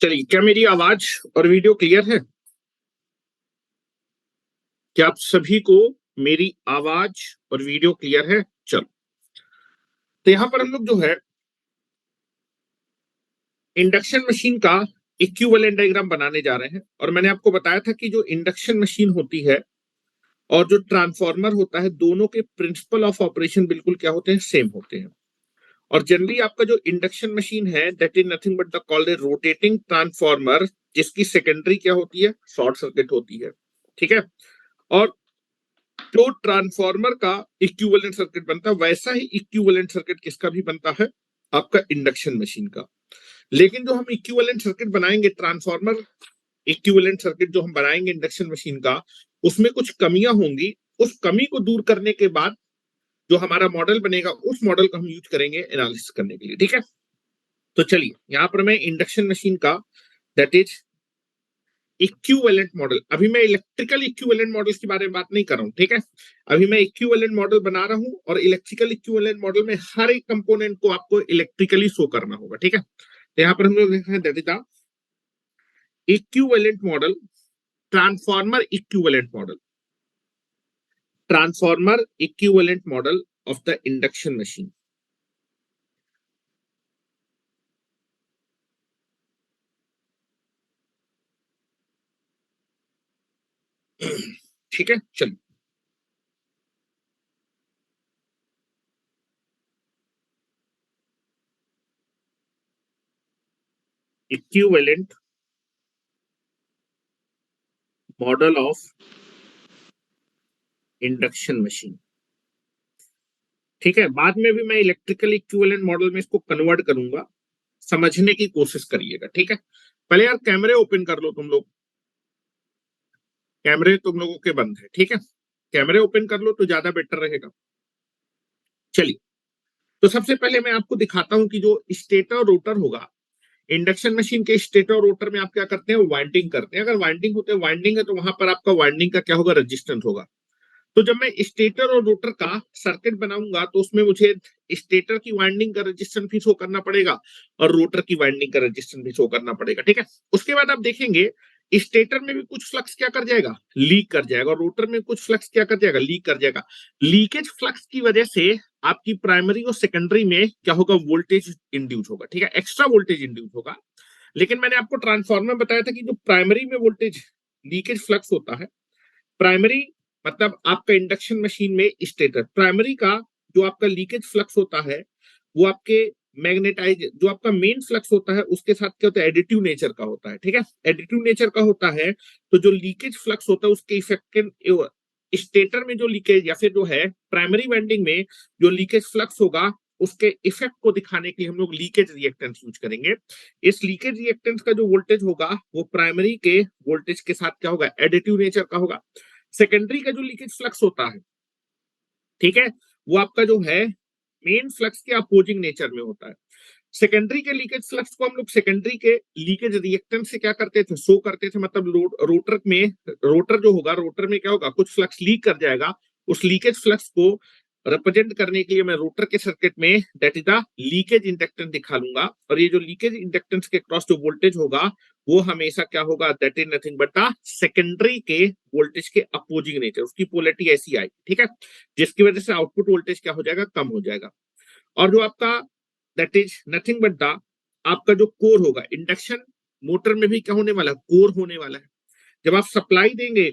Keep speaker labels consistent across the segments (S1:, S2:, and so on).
S1: चलिए, क्या मेरी आवाज और वीडियो क्लियर है? क्या आप सभी को मेरी आवाज और वीडियो क्लियर है? चलो, तो यहां पर हम लोग जो है इंडक्शन मशीन का इक्विवेलेंट डायग्राम बनाने जा रहे हैं। और मैंने आपको बताया था कि जो इंडक्शन मशीन होती है और जो ट्रांसफार्मर होता है, दोनों के प्रिंसिपल ऑफ ऑपरेशन बिल्कुल क्या होते हैं? सेम होते हैं। और जनरली आपका जो इंडक्शन मशीन है, that is nothing but the called a rotating transformer, जिसकी सेकेंडरी क्या होती है? शॉर्ट सर्किट होती है। ठीक है। और जो ट्रांसफार्मर का इक्विवेलेंट सर्किट बनता है, वैसा ही इक्विवेलेंट सर्किट किसका भी बनता है? आपका इंडक्शन मशीन का। लेकिन जो हम इक्विवेलेंट सर्किट बनाएंगे, ट्रांसफार्मर इक्विवेलेंट सर्किट जो हम बनाएंगे इंडक्शन मशीन का, उसमें कुछ कमियां होंगी। उस कमी को दूर करने के बाद जो हमारा मॉडल बनेगा, उस मॉडल को हम यूज करेंगे एनालिसिस करने के लिए। ठीक है। तो चलिए, यहां पर मैं इंडक्शन मशीन का दैट इज इक्विवेलेंट मॉडल, अभी मैं इलेक्ट्रिकल इक्विवेलेंट मॉडल के बारे में बात नहीं कर रहा हूं। ठीक है। अभी मैं इक्विवेलेंट मॉडल बना रहा हूं, और इलेक्ट्रिकल इक्विवेलेंट मॉडल में हर एक कंपोनेंट को आपको इलेक्ट्रिकली शो करना होगा। ठीक है। तो यहां पर हम लोग देख रहे हैं that is the equivalent model, transformer equivalent model, transformer equivalent model of the induction machine. ठीक है। चलिए, equivalent model of induction machine. ठीक है। बाद में भी मैं इलेक्ट्रिकल इक्विवेलेंट मॉडल में इसको कन्वर्ट करूंगा, समझने की कोशिश करिएगा। ठीक है। पहले यार कैमरे ओपन कर लो तुम लोग। कैमरे तुम लोगों के बंद है। ठीक है। कैमरे ओपन कर लो तो ज्यादा बेटर रहेगा। चलिए, तो सबसे पहले मैं आपको दिखाता हूं कि जो स्टेटर रोटर होगा इंडक्शन मशीन के, स्टेटर और रोटर में आप क्या करते हैं? वाइंडिंग करते हैं। अगर वाइंडिंग होते हैं, वाइंडिंग है, तो वहां पर आपका वाइंडिंग का क्या होगा? रेजिस्टेंस होगा। तो जब मैं स्टेटर और रोटर का सर्किट बनाऊंगा, तो उसमें मुझे स्टेटर की वाइंडिंग का रेजिस्टेंस भी शो करना पड़ेगा और रोटर की वाइंडिंग का रेजिस्टेंस भी शो करना पड़ेगा। ठीक है। उसके बाद आप देखेंगे स्टेटर में भी कुछ फ्लक्स क्या कर जाएगा? लीक कर जाएगा। और रोटर में कुछ फ्लक्स क्या कर जाएगा? लीक कर जाएगा। लीकेज फ्लक्स की वजह से आपकी प्राइमरी और सेकेंडरी में क्या होगा? वोल्टेज इंड्यूस होगा। ठीक है। एक्स्ट्रा वोल्टेज इंड्यूस होगा। लेकिन मैंने आपको ट्रांसफार्मर बताया था कि जो प्राइमरी में वोल्टेज लीकेज फ्लक्स होता है, प्राइमरी मतलब आपका इंडक्शन मशीन में स्टेटर, प्राइमरी का जो आपका लीकेज फ्लक्स होता है, वो आपके मैग्नेटाइज, जो आपका मेन फ्लक्स होता है, उसके साथ क्या होता है? एडिटिव नेचर का होता है। ठीक है। एडिटिव नेचर का होता है, तो जो लीकेज फ्लक्स होता है उसके इफेक्ट स्टेटर में जो लीकेज, या फिर जो है प्राइमरी वाइंडिंग में जो लीकेज फ्लक्स होगा, उसके इफेक्ट को दिखाने के लिए हम लोग लीकेज रिएक्टेंस यूज करेंगे। इस लीकेज रिएक्टेंस का जो वोल्टेज होगा, वो प्राइमरी के वोल्टेज के साथ क्या होगा? एडिटिव नेचर का होगा। सेकेंडरी का जो लीकेज फ्लक्स होता है, ठीक है, वो आपका जो है मेन फ्लक्स के अपोजिंग नेचर में होता है। सेकेंडरी के लीकेज फ्लक्स को हम लोग सेकेंडरी के लीकेज रिएक्टेंस से क्या करते थे? शो करते थे। मतलब रोटर में, रोटर जो होगा, रोटर में क्या होगा? कुछ फ्लक्स लीक कर जाएगा। उस लीकेज फ्लक्स को रिप्रेजेंट करने के लिए मैं रोटर के सर्किट में that is the leakage inductance दिखा लूंगा। और ये जो लीकेज इंडक्टेंस के क्रॉस जो वोल्टेज होगा, वो हमेशा क्या होगा? That is nothing but the secondary के वोल्टेज के अपोजिंग नेचर, उसकी पोलैरिटी ऐसी आएगी। ठीक है। जिसकी वजह से आउटपुट वोल्टेज क्या हो जाएगा? कम हो जाएगा। और जो आपका that is nothing but the आपका जो कोर होगा, इंडक्शन मोटर में भी क्या होने वाला है? कोर होने वाला है। जब आप सप्लाई देंगे,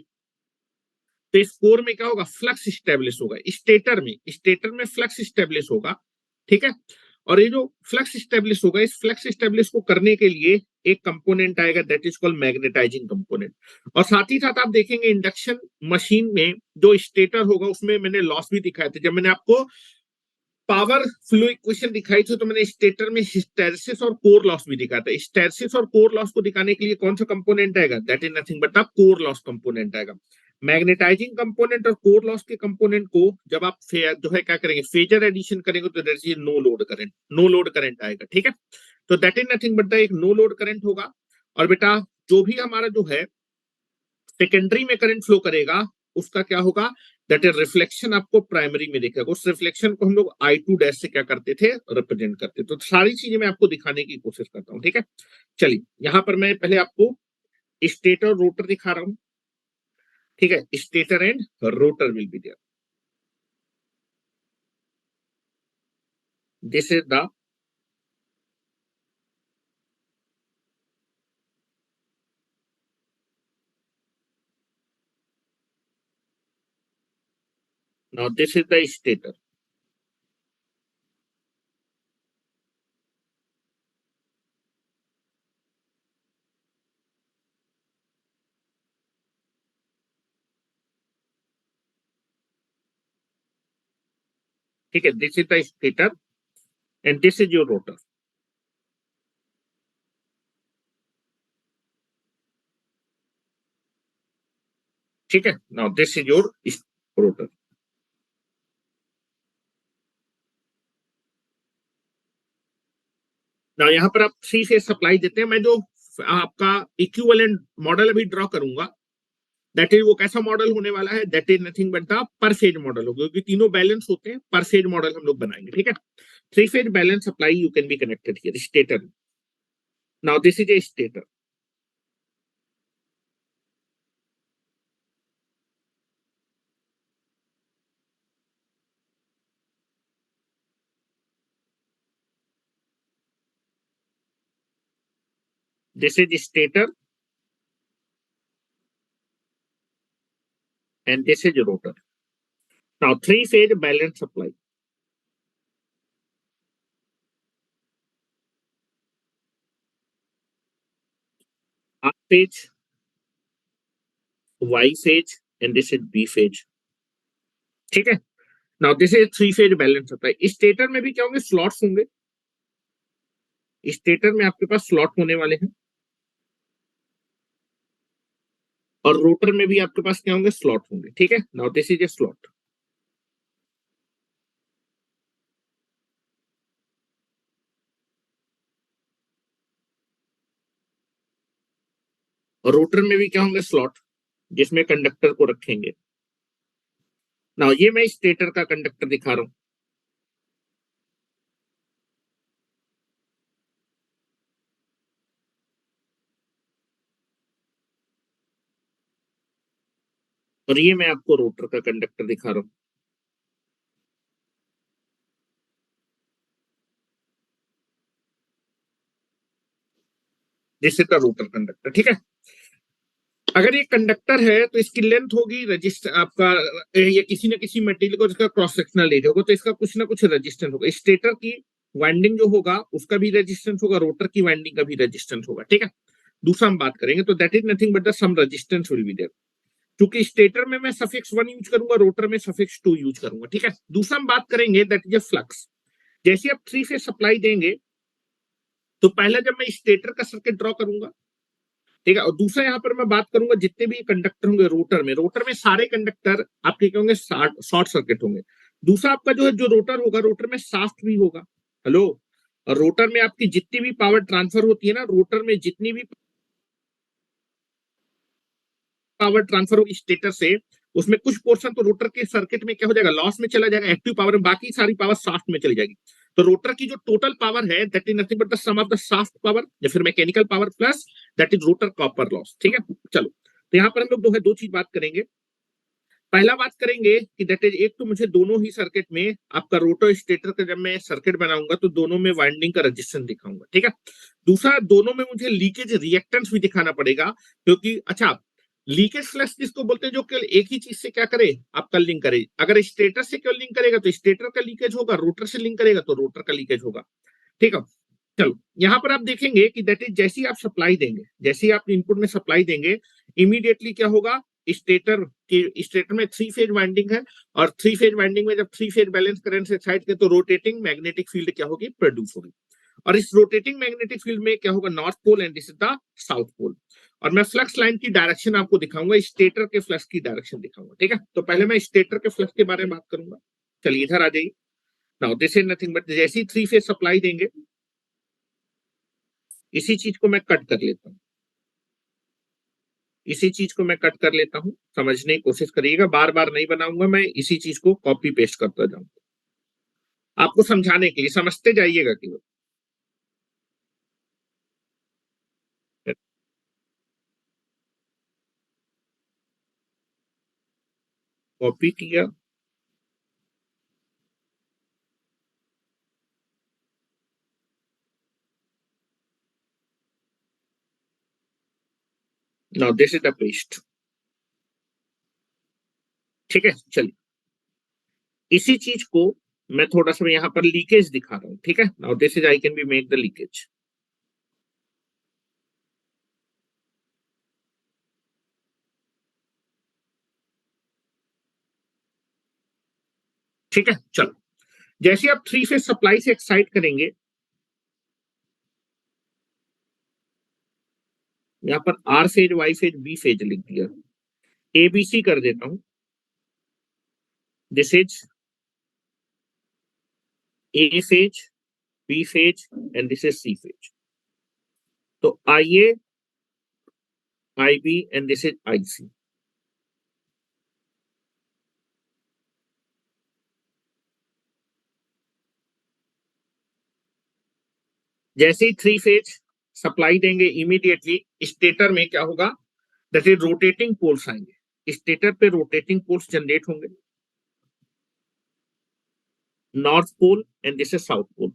S1: तो इस कोर में क्या होगा? फ्लक्स स्टेब्लिश होगा। स्टेटर में फ्लक्स स्टेब्लिश होगा। ठीक है। और ये जो फ्लक्स स्टेब्लिश होगा, इस फ्लक्स स्टेब्लिश को करने के लिए एक कंपोनेंट आएगा, that is called magnetising component. और साथ ही साथ आप देखेंगे इंडक्शन मशीन में जो स्टेटर होगा, उसमें मैंने लॉस भी दिखाए थे। जब मैंने आपको पावर फ्लो इक्वेशन दिखाई थी, तो मैंने स्टेटर में हिस्टैरिसीस और कोर लॉस भी दिखाया था। हिस्टैरिसीस और कोर लॉस को दिखाने के लिए कौन सा कंपोनेंट आएगा? That is nothing but the core loss component आएगा। मैग्नेटाइजिंग कंपोनेंट और कोर लॉस के कंपोनेंट को जब आप जो है क्या करेंगे? फेजर एडिशन करेंगे, तो that is no load current, no load current आएगा। ठीक है। तो that is nothing but the एक नो लोड करंट होगा। और बेटा, जो भी हमारा जो है सेकेंडरी में करंट फ्लो करेगा, उसका क्या होगा? दैट इज रिफ्लेक्शन आपको प्राइमरी में दिखेगा। उस रिफ्लेक्शन को हम लोग I2 डैश से क्या करते थे, रिप्रेजेंट करते। तो सारी चीजें मैं आपको दिखाने की कोशिश करता हूँ, ठीक है। चलिए यहां पर मैं पहले आपको स्टेटर और रोटर दिखा रहा हूं, ठीक है। Stator and rotor will be there. This is the now this is the stator, ठीक है। This is the stator and this is your rotor, ठीक है। Now this is your rotor. नाउ यहाँ पर आप थ्री फेज सप्लाई देते हैं। मैं जो आपका इक्विवेलेंट मॉडल अभी ड्रॉ करूंगा, दैट इज वो कैसा मॉडल होने वाला है, that is nothing but the पर फेज मॉडल होगा, क्योंकि तीनों बैलेंस होते हैं। पर फेज मॉडल हम लोग बनाएंगे, ठीक है। Three phase balance supply you can be connected here, stator. Now this is a stator, this is stator and this is rotor. Now three phase balance supply, R phase, Y phase and this is B phase, ठीक है। Now this is three phase balance supply. Stator में भी क्या होंगे, slots होंगे। Stator में आपके पास slot होने वाले हैं और रोटर में भी आपके पास क्या होंगे, स्लॉट होंगे, ठीक है। Now this is A slot, और रोटर में भी क्या होंगे, स्लॉट, जिसमें कंडक्टर को रखेंगे। नाउ ये मैं स्टेटर का कंडक्टर दिखा रहा हूं, और ये मैं आपको रोटर का कंडक्टर दिखा रहा हूं। This is the rotor conductor, ठीक है। अगर ये कंडक्टर है तो इसकी लेंथ होगी रजिस्टर आपका, ये किसी न किसी मटेरियल को जिसका क्रॉस सेक्शनल एरिया होगा, तो इसका कुछ ना कुछ रेजिस्टेंस होगा। स्टेटर की वाइंडिंग जो होगा उसका भी रेजिस्टेंस होगा, रोटर की वाइंडिंग का भी रेजिस्टेंस होगा, ठीक है। दूसरा हम बात करेंगे तो that is nothing but the sum resistance will be there. क्योंकि स्टेटर में मैं सफिक्स 1 यूज करूंगा, रोटर में सफिक्स 2 यूज करूंगा, ठीक है। दूसरा हम बात करेंगे दैट इज फ्लक्स। जैसे आप थ्री फेज सप्लाई देंगे तो पहला जब मैं स्टेटर का सर्किट ड्रॉ करूंगा, ठीक है, और दूसरा यहाँ पर मैं बात करूंगा जितने भी कंडक्टर होंगे रोटर में सारे कंडक्टर आपके क्या होंगे, शॉर्ट सर्किट होंगे। दूसरा आपका जो है जो रोटर होगा, रोटर में शाफ्ट भी होगा। हेलो, और रोटर में आपकी जितनी भी पावर ट्रांसफर होती है ना, रोटर में जितनी भी पावर ट्रांसफर होगी स्टेटर से, उसमें कुछ पोर्शन तो रोटर के सर्किट में क्या हो जाएगा, लॉस में चला जाएगा, एक्टिव पावर में, बाकी सारी पावर शाफ्ट में चली जाएगी। तो रोटर की जो टोटल पावर है that is nothing but the sum of the shaft power या फिर mechanical power plus that is rotor copper loss, ठीक है। चलो, तो यहाँ पर हम लोग जो है दो चीज बात करेंगे। पहला बात करेंगे कि दैट इज, एक तो मुझे दोनों ही सर्किट में आपका रोटर स्टेटर का जब मैं सर्किट बनाऊंगा तो दोनों में वाइंडिंग का रजिस्टेंस दिखाऊंगा, ठीक है। दूसरा, दोनों में मुझे लीकेज रिएक्टेंस भी दिखाना पड़ेगा, क्योंकि अच्छा, लीकेज फ्लक्स किसको बोलते हैं, जो केवल एक ही चीज से क्या करे, आपका लिंक करे। अगर स्टेटर से केवल लिंक करेगा तो स्टेटर का लीकेज होगा, रोटर से लिंक करेगा तो रोटर का लीकेज होगा, ठीक है। चलो, यहां पर आप देखेंगे कि दैट इज जैसे ही आप सप्लाई देंगे, जैसे ही आप इनपुट में सप्लाई देंगे, इमीडिएटली क्या होगा, स्टेटर में थ्री फेज वाइंडिंग है, और थ्री फेज वाइंडिंग में जब थ्री फेज बैलेंस करंट से साइड के तो रोटेटिंग मैग्नेटिक फील्ड क्या होगी, प्रोड्यूस होगी। और इस रोटेटिंग मैग्नेटिक फील्ड में क्या होगा, north pole and this is the south pole. और मैं फ्लक्स लाइन की डायरेक्शन आपको दिखाऊंगा, स्टेटर के फ्लक्स की डायरेक्शन दिखाऊंगा, ठीक है। तो पहले मैं स्टेटर के फ्लक्स के बारे में बात करूंगा। चलिए इधर आ जाइए। Now this is nothing but, जैसी थ्री फेज सप्लाई देंगे, इसी चीज को मैं कट कर लेता हूँ। इसी चीज को मैं कट कर लेता हूं, समझने की कोशिश करिएगा, बार बार नहीं बनाऊंगा मैं, इसी चीज को कॉपी पेस्ट करता जाऊंगा आपको समझाने के लिए, समझते जाइएगा केवल। कॉपी किया, now this is the paste. ठीक है, चलिए इसी चीज को मैं थोड़ा सा यहाँ पर लीकेज दिखा रहा हूँ। ठीक है, now this is I can be make the leakage. ठीक है, चलो जैसे आप थ्री फेज सप्लाई से एक्साइट करेंगे, यहाँ पर R phase, Y phase, B phase लिख दिया, एबीसी कर देता हूं, this is A phase, B phase and this is C phase. तो I A, I B and this is I C. जैसे ही थ्री फेज सप्लाई देंगे, इमीडिएटली स्टेटर में क्या होगा, दैट इज रोटेटिंग पोल्स आएंगे, स्टेटर पे रोटेटिंग पोल्स जनरेट होंगे, north pole and this is south pole.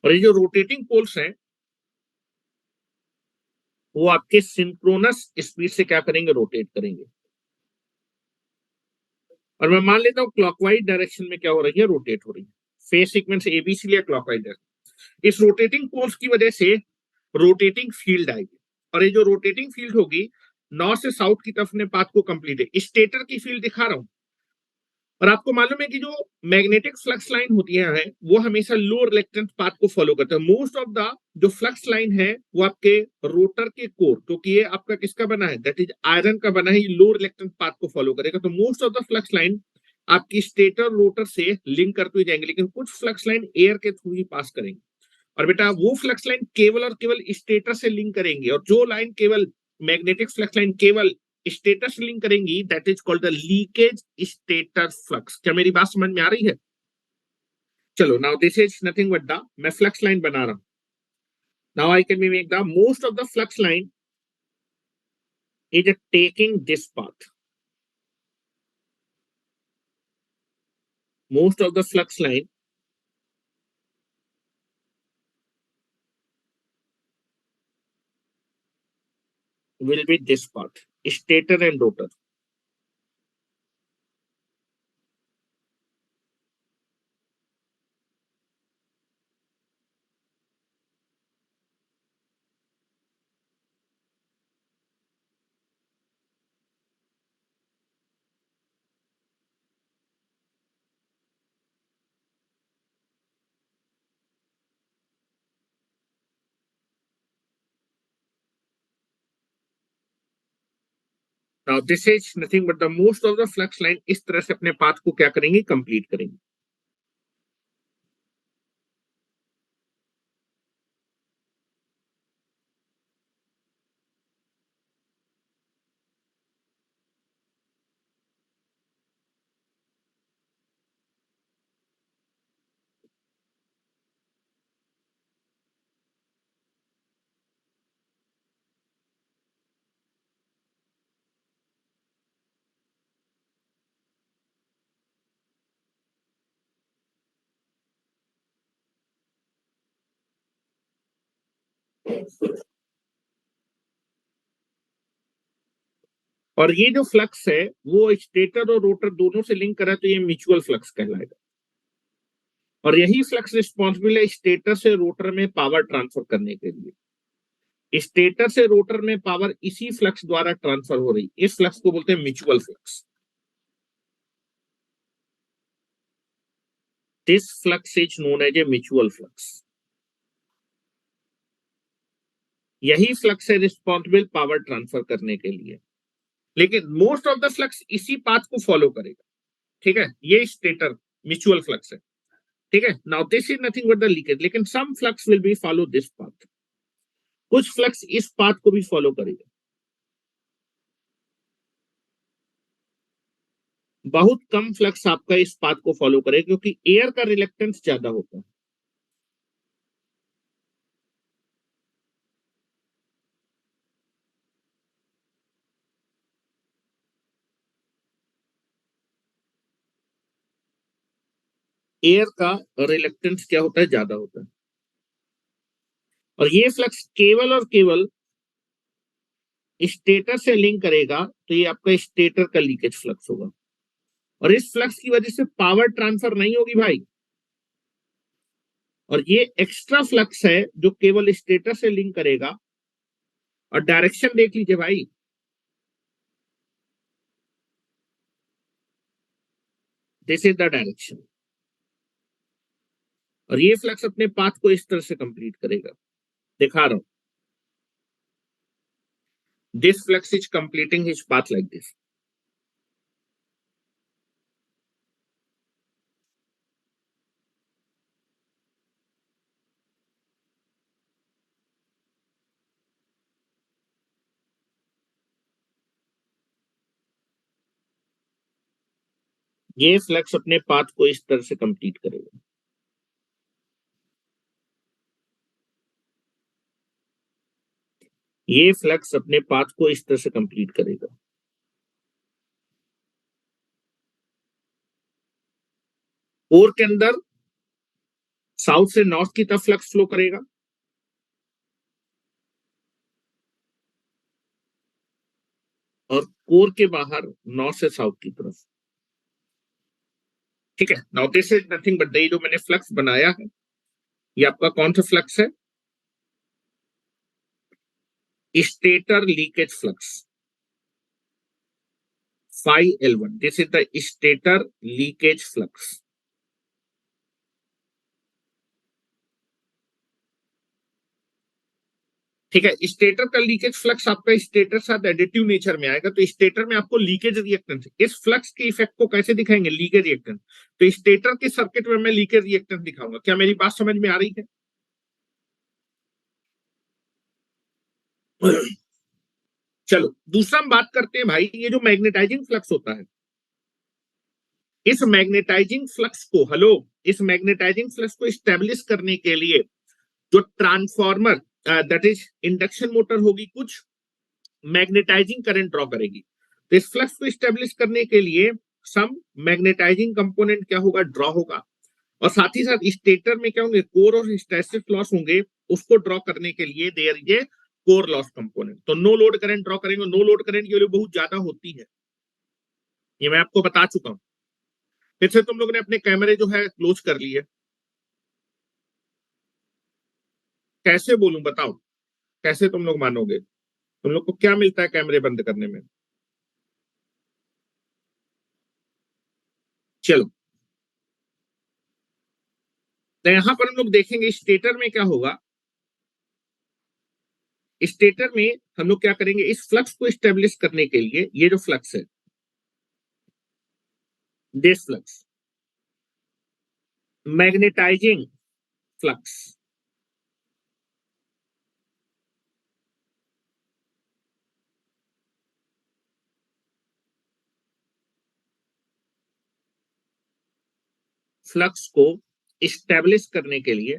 S1: और ये जो रोटेटिंग पोल्स हैं वो आपके सिंक्रोनस स्पीड से क्या करेंगे, रोटेट करेंगे। और मैं मान लेता हूं क्लॉकवाइज डायरेक्शन में क्या हो रही है, रोटेट हो रही है, फेज सीक्वेंस एबीसी लिया, क्लॉकवाइज डायरेक्शन। इस रोटेटिंग पोल्स की वजह से रोटेटिंग फील्ड आएगी, और ये जो रोटेटिंग फील्ड होगी नॉर्थ से साउथ की तरफ ने पाथ को कंप्लीट है, स्टेटर की फील्ड दिखा रहा हूं। और आपको मालूम है कि जो मैग्नेटिक फ्लक्स लाइन होती है वो हमेशा लो रिलेक्टेंस पाथ को फॉलो करते हैं। मोस्ट ऑफ द जो फ्लक्स लाइन है वो आपके रोटर के कोर, क्योंकि ये आपका किसका बना है, दैट इज आयरन का बना है, लो रिलेक्टेंस पाथ को फॉलो करेगा। तो most of the flux line आपकी स्टेटर रोटर से लिंक करते हुए जाएंगे, लेकिन कुछ फ्लक्स लाइन एयर के थ्रू ही पास करेंगे। और बेटा वो फ्लक्स लाइन केवल और केवल स्टेटर से लिंक करेंगे, और जो लाइन केवल मैग्नेटिक फ्लक्स लाइन केवल स्टेटर से लिंक करेंगी, that is called the leakage stator flux. क्या मेरी बात समझ में आ रही है? चलो now this is nothing but the, मैं फ्लक्स लाइन बना रहा हूं। Now I can make the most of the flux line is taking this path, most of the flux line will be this path, stator and rotor. Now this is nothing but the most of the flux line इस तरह से अपने path को क्या करेंगे, complete करेंगे। और ये जो फ्लक्स है वो स्टेटर और रोटर दोनों से लिंक करा, तो ये म्यूचुअल फ्लक्स कहलाएगा। और यही फ्लक्स रिस्पॉन्सिबल है स्टेटर से रोटर में पावर ट्रांसफर करने के लिए। स्टेटर से रोटर में पावर इसी फ्लक्स द्वारा ट्रांसफर हो रही, इस फ्लक्स को बोलते हैं mutual flux. This flux is known as a mutual flux. यही फ्लक्स है रिस्पॉन्सिबल पावर ट्रांसफर करने के लिए, लेकिन मोस्ट ऑफ द फ्लक्स इसी पाथ को फॉलो करेगा। ठीक है, ये स्टेटर म्यूचुअल फ्लक्स है। ठीक है, now this is nothing but the leakage, लेकिन some flux will be follow this path, कुछ फ्लक्स इस पाथ को भी फॉलो करेगा। बहुत कम फ्लक्स आपका इस पाथ को फॉलो करेगा क्योंकि एयर का रिलेक्टेंस ज्यादा होता है। एयर का रिलेक्टेंस क्या होता है, ज्यादा होता है। और ये फ्लक्स केवल और केवल स्टेटर से लिंक करेगा, तो ये आपका स्टेटर का लीकेज फ्लक्स होगा। और इस फ्लक्स की वजह से पावर ट्रांसफर नहीं होगी भाई। और ये एक्स्ट्रा फ्लक्स है जो केवल स्टेटर से लिंक करेगा। और डायरेक्शन देख लीजिए भाई, दिस इज द डायरेक्शन। और ये फ्लक्स अपने पाथ को इस तरह से कंप्लीट करेगा, दिखा रहा हूं। This flux is completing his path like this. ये फ्लक्स अपने पाथ को इस तरह से कंप्लीट करेगा। ये फ्लक्स अपने पाथ को इस तरह से कंप्लीट करेगा। कोर के अंदर साउथ से नॉर्थ की तरफ फ्लक्स फ्लो करेगा, और कोर के बाहर नॉर्थ से साउथ की तरफ। ठीक है, now this is nothing but ये जो मैंने फ्लक्स बनाया है, ये आपका कौन सा फ्लक्स है? Stator leakage flux phi L1। This is the stator leakage flux. ठीक है, स्टेटर का लीकेज फ्लक्स आपका स्टेटर साथ एडिटिव नेचर में आएगा, तो स्टेटर में आपको लीकेज रिएक्टेंस, इस फ्लक्स के इफेक्ट को कैसे दिखाएंगे? Leakage reactance. तो स्टेटर के सर्किट में मैं लीकेज रिएक्टेंस दिखाऊंगा। क्या मेरी बात समझ में आ रही है? चलो दूसरा हम बात करते हैं भाई, ये जो मैग्नेटाइजिंग फ्लक्स होता है, इस मैग्नेटाइजिंग फ्लक्स को, हेलो, इस मैग्नेटाइजिंग फ्लक्स को स्टेब्लिश करने के लिए जो transformer, that is induction motor होगी, कुछ मैग्नेटाइजिंग करंट ड्रॉ करेगी। तो इस फ्लक्स को स्टेब्लिश करने के लिए सम मैग्नेटाइजिंग कंपोनेंट क्या होगा, ड्रॉ होगा। और साथ ही साथ स्टेटर में क्या होंगे, कोर और हिस्टैरिसीस लॉस होंगे। उसको ड्रॉ करने के लिए there is a core loss component. तो नो लोड करंट ड्रॉ करेंगे, नो लोड करंट की वैल्यू बहुत ज्यादा होती है, ये मैं आपको बता चुका हूं। फिर से तुम लोग ने अपने कैमरे जो है क्लोज कर लिए। कैसे बोलूं बताओ, कैसे तुम लोग मानोगे? तुम लोग को क्या मिलता है कैमरे बंद करने में? चलो, तो यहां पर हम लोग देखेंगे स्टेटर में क्या होगा। स्टेटर में हम लोग क्या करेंगे, इस फ्लक्स को स्टेब्लिश करने के लिए, ये जो फ्लक्स है, this flux, magnetising flux, flux को स्टेब्लिश करने के लिए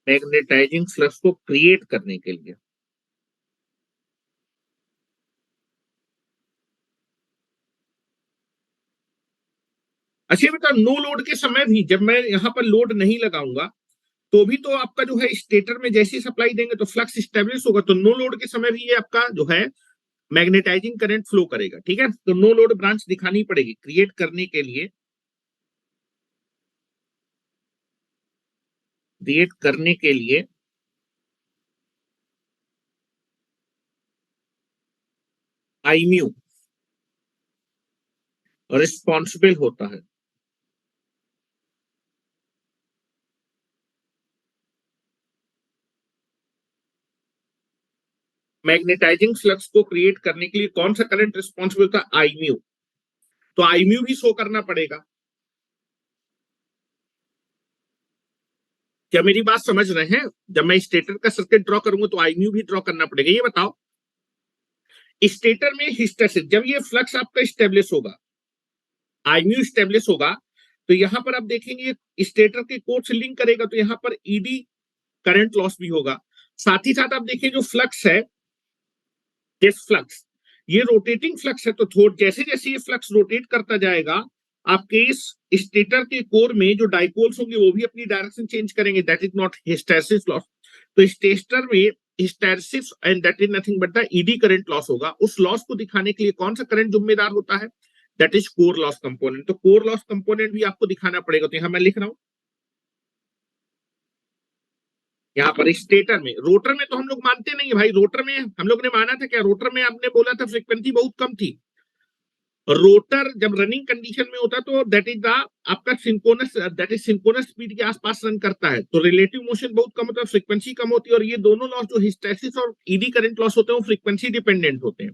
S1: मैग्नेटाइजिंग फ्लक्स को क्रिएट करने के लिए अच्छा बेटा, नो लोड के समय भी जब मैं यहां पर लोड नहीं लगाऊंगा, तो भी तो आपका जो है स्टेटर में जैसी सप्लाई देंगे तो फ्लक्स स्टेब्लिश होगा। तो नो लोड के समय भी ये आपका जो है मैग्नेटाइजिंग करंट फ्लो करेगा। ठीक है, तो नो लोड ब्रांच दिखानी पड़ेगी क्रिएट करने के लिए। क्रिएट करने के लिए आईम्यू रिस्पॉन्सिबल होता है। मैग्नेटाइजिंग फ्लक्स को क्रिएट करने के लिए कौन सा करंट रिस्पॉन्सिबल था? आईम्यू। तो आईम्यू भी शो करना पड़ेगा। क्या मेरी बात समझ रहे हैं? जब मैं स्टेटर का सर्किट ड्रॉ करूंगा तो आईम्यू भी ड्रॉ करना पड़ेगा। ये बताओ, स्टेटर में हिस्टैरिसीस, जब ये फ्लक्स आपका स्टेब्लिश होगा, आईम्यू स्टेब्लिश होगा, तो यहां पर आप देखेंगे स्टेटर के कोर से लिंक करेगा, तो यहां पर ईडी करंट लॉस भी होगा। साथ ही साथ आप देखिए जो फ्लक्स है, दिस फ्लक्स, ये रोटेटिंग फ्लक्स है, तो थोड़ा जैसे जैसे ये फ्लक्स रोटेट करता जाएगा, आपके इस स्टेटर के कोर में जो डाइपोल्स होंगे वो भी अपनी डायरेक्शन चेंज करेंगे। That is not hysteresis loss. तो स्टेटर में hysteresis and that is nothing but the eddy current loss होगा। उस लॉस को दिखाने के लिए कौन सा करंट जिम्मेदार होता है? That is core loss component. तो कोर लॉस कंपोनेंट भी आपको दिखाना पड़ेगा। तो यहां मैं लिख रहा हूं, यहाँ पर स्टेटर में, रोटर में तो हम लोग मानते नहीं है भाई। रोटर में हम लोग ने माना था क्या? रोटर में आपने बोला था फ्रीक्वेंसी बहुत कम थी। रोटर जब रनिंग कंडीशन में होता है तो दैट इज द आपका synchronous, that is synchronous speed के आसपास रन करता है, तो रिलेटिव मोशन बहुत कम होता है, फ्रीक्वेंसी कम होती है। और ये दोनों लॉस जो हिस्टैरिसीस और ईडी करंट लॉस होते हैं वो फ्रीक्वेंसी डिपेंडेंट होते हैं।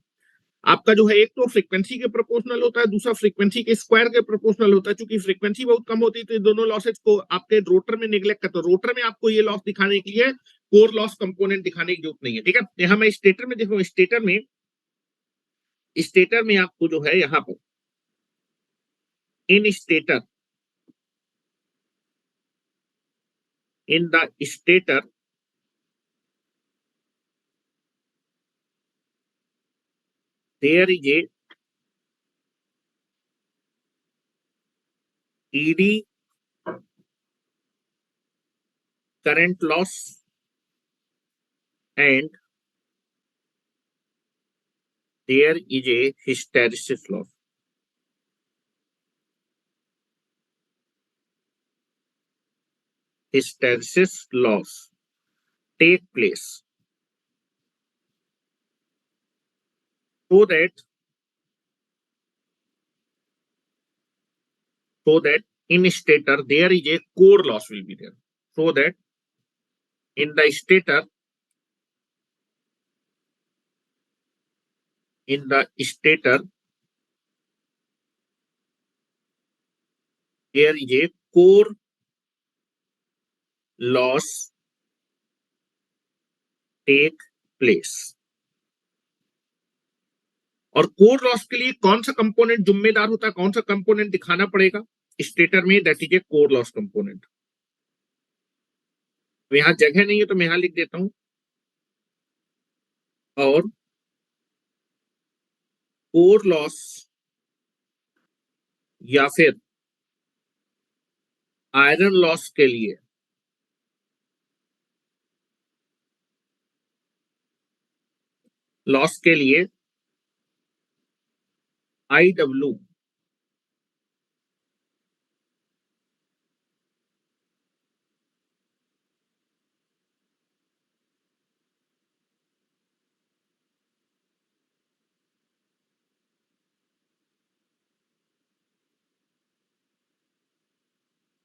S1: आपका जो है एक तो फ्रीक्वेंसी के प्रोपोर्शनल होता है, दूसरा फ्रीक्वेंसी के स्क्वायर के प्रोपोर्शनल होता है। चूंकि फ्रीक्वेंसी बहुत कम होती है तो ये दोनों लॉसेज को आपके रोटर में निगलेक्ट करते हैं। रोटर में आपको ये लॉस दिखाने के लिए कोर लॉस कंपोनेंट दिखाने की जरूरत नहीं है। ठीक है, यहां मैं स्टेटर में देखो, स्टेटर में आपको जो है यहाँ पर इन stator, in the stator, there is a ED current loss and there is a hysteresis loss. Hysteresis loss take place so that in stator there is a core loss will be there. So that in the stator, there is a core loss take place. और core loss के लिए कौन सा component जिम्मेदार होता है, कौन सा कंपोनेंट दिखाना पड़ेगा स्टेटर में? That is a core loss component. तो यहां जगह नहीं है तो मैं यहां लिख देता हूं, और कोर लॉस या फिर आयरन लॉस के लिए IW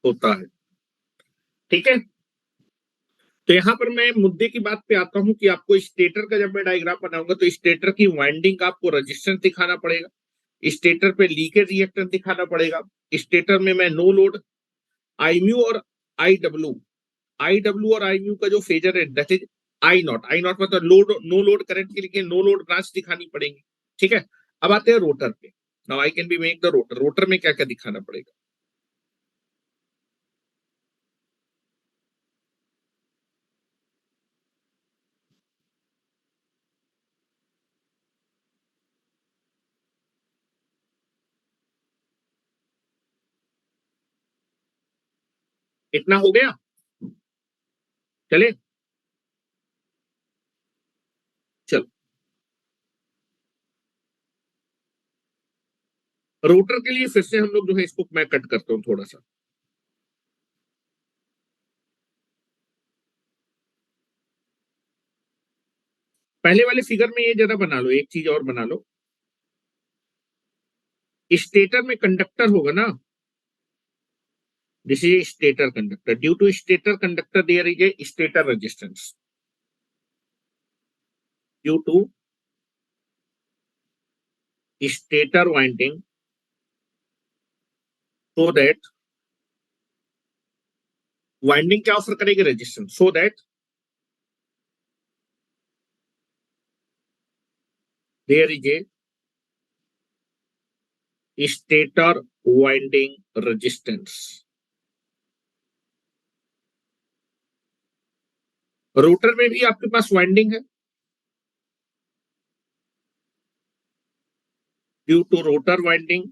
S1: होता है। ठीक है, तो यहां पर मैं मुद्दे की बात पे आता हूं कि आपको स्टेटर का जब मैं डायग्राम बनाऊंगा तो स्टेटर की वाइंडिंग का आपको रेजिस्टेंस दिखाना पड़ेगा, स्टेटर पे लीकेज रिएक्टेंस दिखाना पड़ेगा। स्टेटर में मैं नो लोड आईम्यू और आईडब्ल्यू और आईम्यू का जो फेजर है दैट इज आई नॉट मतलब लोड, नो लोड करंट के लिए नो लोड ब्रांच दिखानी पड़ेगी। ठीक है, अब आते हैं रोटर पे। Now I can be make the rotor. Rotor में क्या क्या दिखाना पड़ेगा? इतना हो गया, चले चलो। रोटर के लिए फिर से हम लोग जो है इसको मैं कट करता हूं थोड़ा सा। पहले वाले फिगर में ये जरा बना लो, एक चीज और बना लो। स्टेटर में कंडक्टर होगा ना, this is stator conductor. Due to stator conductor there is a stator resistance. Due to stator winding so that winding क्या ऑफर करेगी, resistance, so that there is a stator winding resistance. Rotor में भी आपके पास winding है, due to rotor winding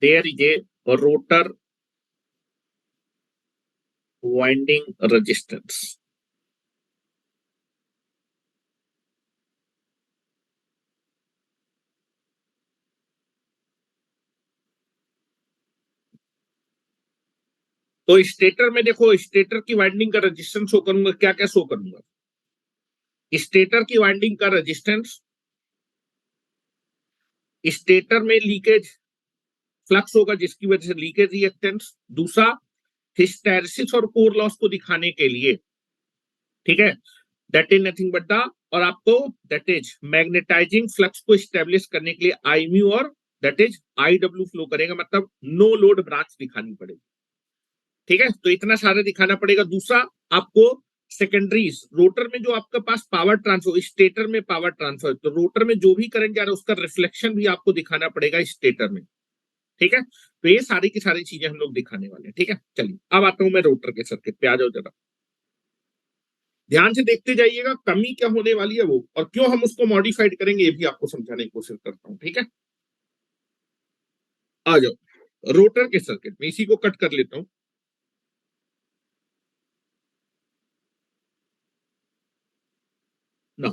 S1: there is a rotor winding resistance. तो stator में देखो, स्टेटर की वाइंडिंग का रेजिस्टेंस शो करूंगा, क्या क्या शो करूंगा, स्टेटर की वाइंडिंग का रेजिस्टेंस, स्टेटर में लीकेज फ्लक्स होगा जिसकी वजह से लीकेज रिएक्टेंस, दूसरा हिस्टैरिसीस और कोर लॉस को दिखाने के लिए, ठीक है, that is nothing but the, और आपको दैट इज मैग्नेटाइजिंग फ्लक्स को स्टेब्लिश करने के लिए आईम्यू और दैट इज आईडब्ल्यू फ्लो करेगा, मतलब नो लोड ब्रांच दिखानी पड़ेगी, ठीक है, तो इतना सारा दिखाना पड़ेगा। दूसरा आपको सेकेंडरीज, रोटर में जो आपके पास पावर ट्रांसफर, स्टेटर में पावर ट्रांसफर, तो रोटर में जो भी करंट जा रहा है उसका रिफ्लेक्शन भी आपको दिखाना पड़ेगा स्टेटर में, ठीक है, तो ये सारी की सारी चीजें हम लोग दिखाने वाले हैं, ठीक है। चलिए अब आता हूं मैं रोटर के सर्किट पे, आ जाओ जरा, ध्यान से देखते जाइएगा, कमी क्या होने वाली है वो, और क्यों हम उसको मॉडिफाइड करेंगे ये भी आपको समझाने की कोशिश करता हूं, ठीक है। आ जाओ रोटर के सर्किट में, इसी को कट कर लेता हूं ना।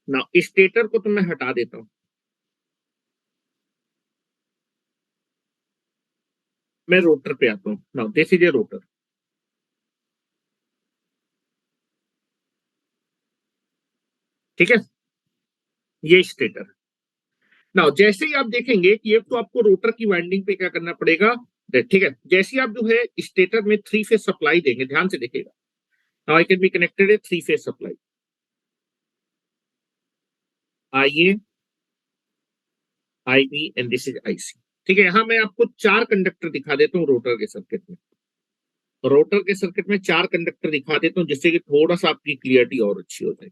S1: ना स्टेटर को तो मैं हटा देता हूं, मैं रोटर पे आता हूं ना, दिस इज ए रोटर, ठीक है, ये स्टेटर। ना जैसे ही आप देखेंगे कि एक तो आपको रोटर की वाइंडिंग पे क्या करना पड़ेगा, ठीक है, जैसे ही आप जो है स्टेटर में थ्री फेज सप्लाई देंगे, ध्यान से देखिएगा, now I can be connected A three phase supply, I A, I B and this is I C, ठीक है। यहां मैं आपको चार कंडक्टर दिखा देता हूँ रोटर के सर्किट में, रोटर के सर्किट में चार कंडक्टर दिखा देता हूँ जिससे कि थोड़ा सा आपकी क्लियरिटी और अच्छी हो जाए।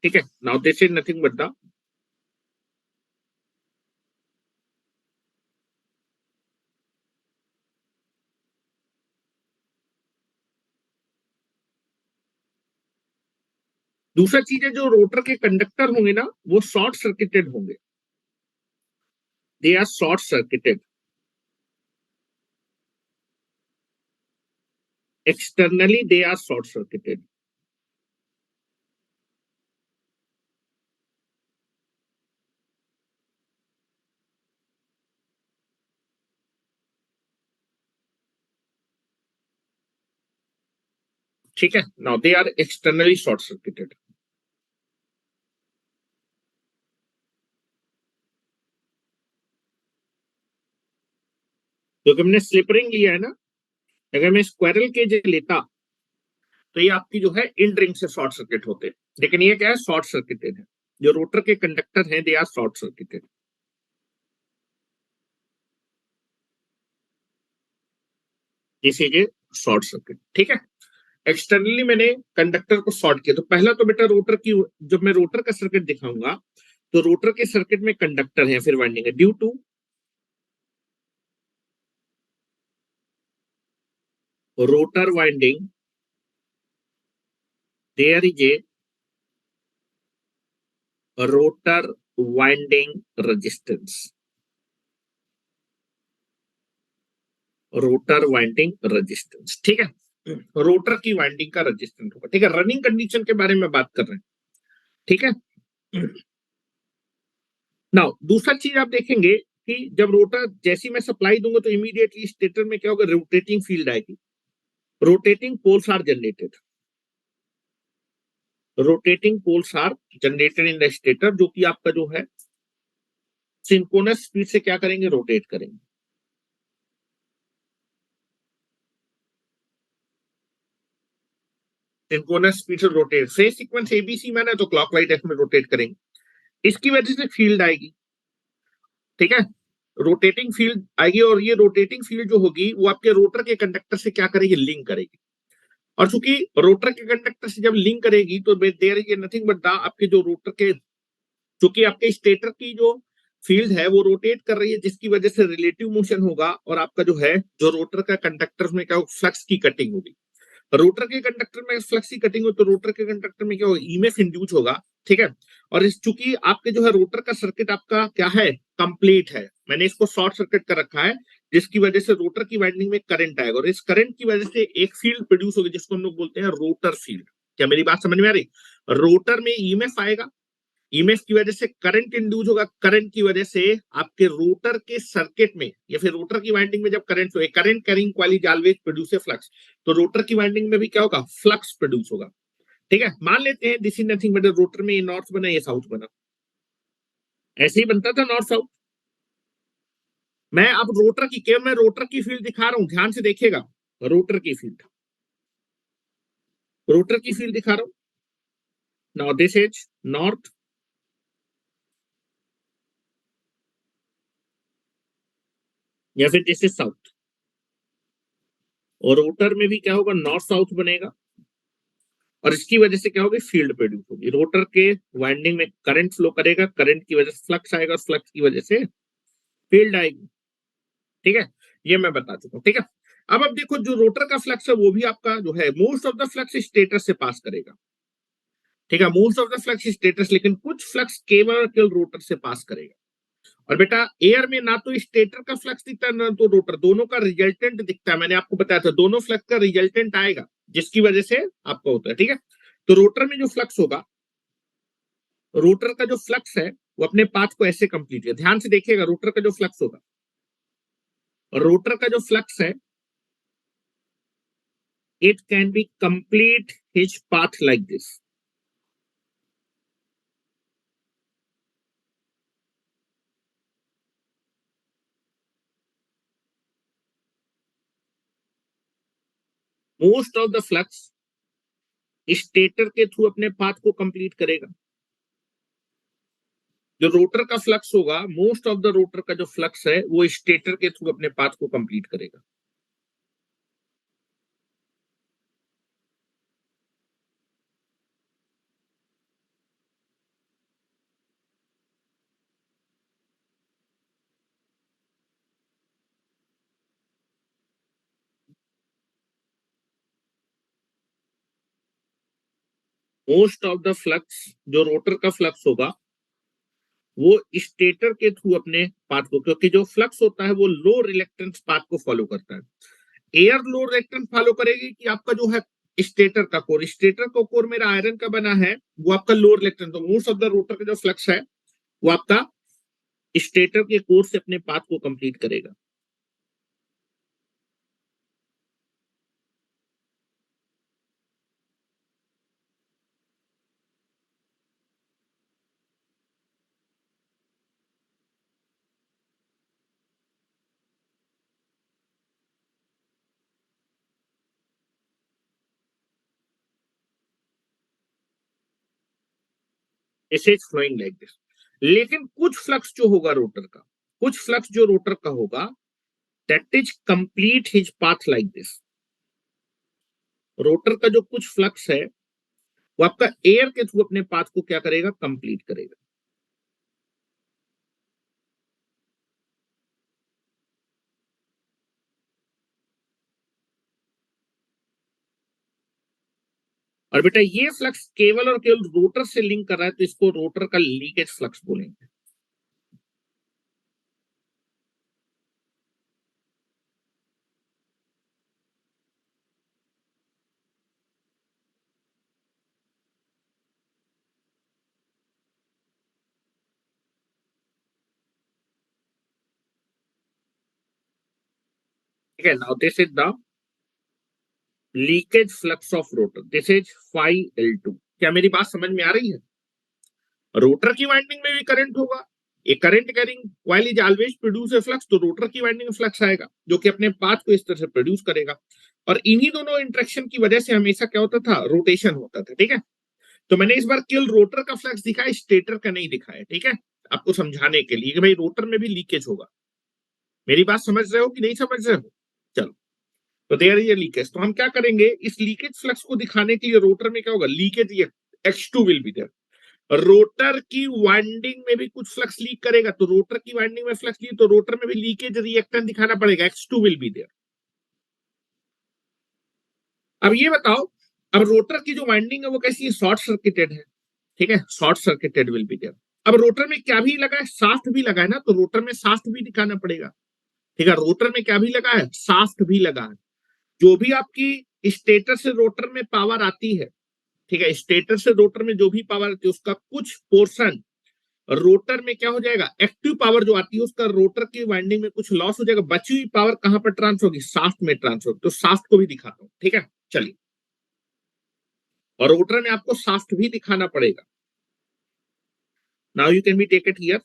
S1: ठीक है, now this is nothing but the, दूसरा चीज है, जो रोटर के कंडक्टर होंगे ना वो शॉर्ट सर्किटेड होंगे, they are short circuited, externally they are short circuited, ठीक है, now they are externally short circuited, क्योंकि हमने स्लिप रिंग लिया है ना, अगर मैं स्क्वायरल केज लेता तो ये आपकी जो है इंड रिंग से शॉर्ट सर्किट होते, लेकिन ये क्या है, शॉर्ट सर्किटेड है, जो रोटर के कंडक्टर हैं they are short circuited, this is a short circuit, ठीक है। एक्सटर्नली मैंने कंडक्टर को शॉर्ट किया, तो पहला तो बेटा रोटर की, जब मैं रोटर का सर्किट दिखाऊंगा तो रोटर के सर्किट में कंडक्टर है, फिर वाइंडिंग है, due to rotor winding there is a rotor winding resistance, rotor winding resistance, ठीक है। रोटर की वाइंडिंग का रेजिस्टेंस होगा। ठीक है, रनिंग कंडीशन के बारे में बात कर रहे हैं। ठीक है, नाउ दूसरा चीज आप देखेंगे कि जब रोटर जैसी मैं सप्लाई दूंगा तो इमीडिएटली स्टेटर में क्या होगा, रोटेटिंग फील्ड आएगी, rotating poles are generated, rotating poles are generated in the stator, जो कि आपका जो है सिंक्रोनस स्पीड से क्या करेंगे, रोटेट करेंगे। सिंक्रोनस स्पीड से रोटेट, फेज सीक्वेंस एबीसी में ना तो क्लॉकवाइज डायरेक्शन में रोटेट करेंगे। इसकी वजह से फील्ड आएगी। ठीक है, रोटेटिंग फील्ड आएगी, और ये रोटेटिंग फील्ड जो होगी वो आपके रोटर के कंडक्टर से क्या करेगी, लिंक करेगी। और चूंकि रोटर के कंडक्टर से जब लिंक करेगी तो there is nothing but the आपके जो रोटर के, चूंकि आपके स्टेटर की जो फील्ड है वो रोटेट कर रही है, जिसकी वजह से रिलेटिव मोशन होगा, और आपका जो है जो रोटर का कंडक्टर में क्या होगा, फ्लक्स की कटिंग होगी। रोटर के कंडक्टर में फ्लक्स की कटिंग हो तो रोटर के कंडक्टर में क्या होगा, ईएमएफ इंड्यूस होगा। ठीक है, और इस चूंकि आपके जो है रोटर का सर्किट आपका क्या है, कंप्लीट है, मैंने इसको शॉर्ट सर्किट कर रखा है, जिसकी वजह से रोटर की वाइंडिंग में करंट आएगा, और इस करंट की वजह से एक फील्ड प्रोड्यूस होगी जिसको हम लोग बोलते हैं रोटर फील्ड। क्या मेरी बात समझ में आ रही? रोटर में ईएमएफ आएगा, ईएमएफ की वजह से करंट इंड्यूस होगा, करंट की वजह से आपके रोटर के सर्किट में या फिर रोटर की वाइंडिंग में जब current flow, current carrying quality always produce flux, तो रोटर की वाइंडिंग में भी क्या होगा, फ्लक्स प्रोड्यूस होगा। ठीक है, मान लेते हैं this is nothing but rotor में ये नॉर्थ बना ये साउथ बना, ऐसे ही बनता था नॉर्थ साउथ। मैं अब रोटर की केवल मैं रोटर की फील्ड दिखा रहा हूं, ध्यान से देखिएगा, रोटर की फील्ड, रोटर की फील्ड दिखा रहा हूं। नाउ दिस इज नॉर्थ, या फिर दिस इज साउथ, और रोटर में भी क्या होगा, नॉर्थ साउथ बनेगा, और इसकी वजह से क्या होगी, फील्ड प्रोड्यूस होगी, रोटर के वाइंडिंग में करंट फ्लो करेगा, करंट की वजह से फ्लक्स आएगा, फ्लक्स की वजह से फील्ड आएगी। ठीक है, ये मैं बता चुका हूं। ठीक है, अब देखो जो रोटर का फ्लक्स है वो भी आपका जो है most of the flux stator से पास करेगा। ठीक है, most of the flux status, लेकिन कुछ फ्लक्स केवल केवल रोटर से पास करेगा। और बेटा एयर में ना तो स्टेटर का फ्लक्स दिखता है ना तो रोटर, दोनों का रिजल्टेंट दिखता है, मैंने आपको बताया था दोनों फ्लक्स का रिजल्टेंट आएगा, जिसकी वजह से आपका होता है। ठीक है, तो रोटर में जो फ्लक्स होगा, रोटर का जो फ्लक्स है वो अपने पाथ को ऐसे कंप्लीट है, ध्यान से देखिएगा, रोटर का जो फ्लक्स होगा, रोटर का जो फ्लक्स है, it can be complete his path like this. Most of the flux stator के थ्रू अपने पाथ को कंप्लीट करेगा। जो रोटर का फ्लक्स होगा, मोस्ट ऑफ द रोटर का जो फ्लक्स है वो स्टेटर के थ्रू अपने पाथ को कंप्लीट करेगा। मोस्ट ऑफ द फ्लक्स जो रोटर का फ्लक्स होगा वो स्टेटर के थ्रू अपने पाथ को, क्योंकि जो फ्लक्स होता है वो लो रिलेक्टेंस पाथ को फॉलो करता है। एयर लो रिलेक्टेंस फॉलो करेगी कि आपका जो है स्टेटर का कोर, स्टेटर का कोर मेरा आयरन का बना है, वो आपका लो रिलेक्टेंस, तो मोस्ट ऑफ द रोटर का जो फ्लक्स है वो आपका स्टेटर के कोर से अपने पाथ को कंप्लीट करेगा। It is flowing like this. लेकिन कुछ फ्लक्स जो होगा रोटर का, कुछ फ्लक्स जो रोटर का होगा, that is complete his path like this. Rotor का जो कुछ फ्लक्स है वो आपका एयर के थ्रू अपने पाथ को क्या करेगा, कंप्लीट करेगा। और बेटा ये फ्लक्स केवल और केवल रोटर से लिंक कर रहा है, तो इसको रोटर का लीकेज फ्लक्स बोलेंगे। ठीक है, now this is the leakage flux of rotor, this is phi L2। क्या मेरी बात समझ में आ रही है? रोटर की वाइंडिंग में भी करंट होगा, a current carrying coil is always produce a flux, तो रोटर की वाइंडिंग में फ्लक्स आएगा जो कि अपने पाथ को इस तरह से प्रोड्यूस करेगा, और इन्हीं दोनों इंटरेक्शन की वजह से हमेशा क्या होता था, रोटेशन होता था। ठीक है, तो मैंने इस बार केवल रोटर का फ्लक्स दिखाया, स्टेटर का नहीं दिखाया। ठीक है, आपको समझाने के लिए कि भाई रोटर में भी लीकेज होगा। मेरी बात समझ रहे हो कि नहीं समझ रहे हो? चलो, तो देयर इज लीकेज, तो हम क्या करेंगे, इस लीकेज फ्लक्स को दिखाने के लिए रोटर में क्या होगा, leakage X2 will be there. रोटर की वाइंडिंग में भी कुछ फ्लक्स लीक करेगा, तो रोटर की वाइंडिंग में फ्लक्स लीक, तो रोटर में भी लीकेज रिएक्टेंट दिखाना पड़ेगा, X2 विल बी देयर। अब ये बताओ, अब रोटर की जो वाइंडिंग है वो कैसी है, शॉर्ट सर्किटेड है। ठीक है, short circuited will be there. अब रोटर में क्या भी लगा है, शाफ्ट भी लगा है ना, तो रोटर में शाफ्ट भी दिखाना पड़ेगा। ठीक है, रोटर में क्या भी लगा है, शाफ्ट भी लगा है। जो भी आपकी स्टेटर से रोटर में पावर आती है, ठीक है, स्टेटर से रोटर में जो भी पावर आती है उसका कुछ पोर्शन रोटर में क्या हो जाएगा, एक्टिव पावर जो आती है उसका रोटर की वाइंडिंग में कुछ लॉस हो जाएगा, बची हुई पावर कहां पर ट्रांसफर होगी, शाफ्ट में ट्रांसफर होगी। तो शाफ्ट को भी दिखाता हूं। ठीक है, चलिए, और रोटर में आपको शाफ्ट भी दिखाना पड़ेगा। Now you can be take it here.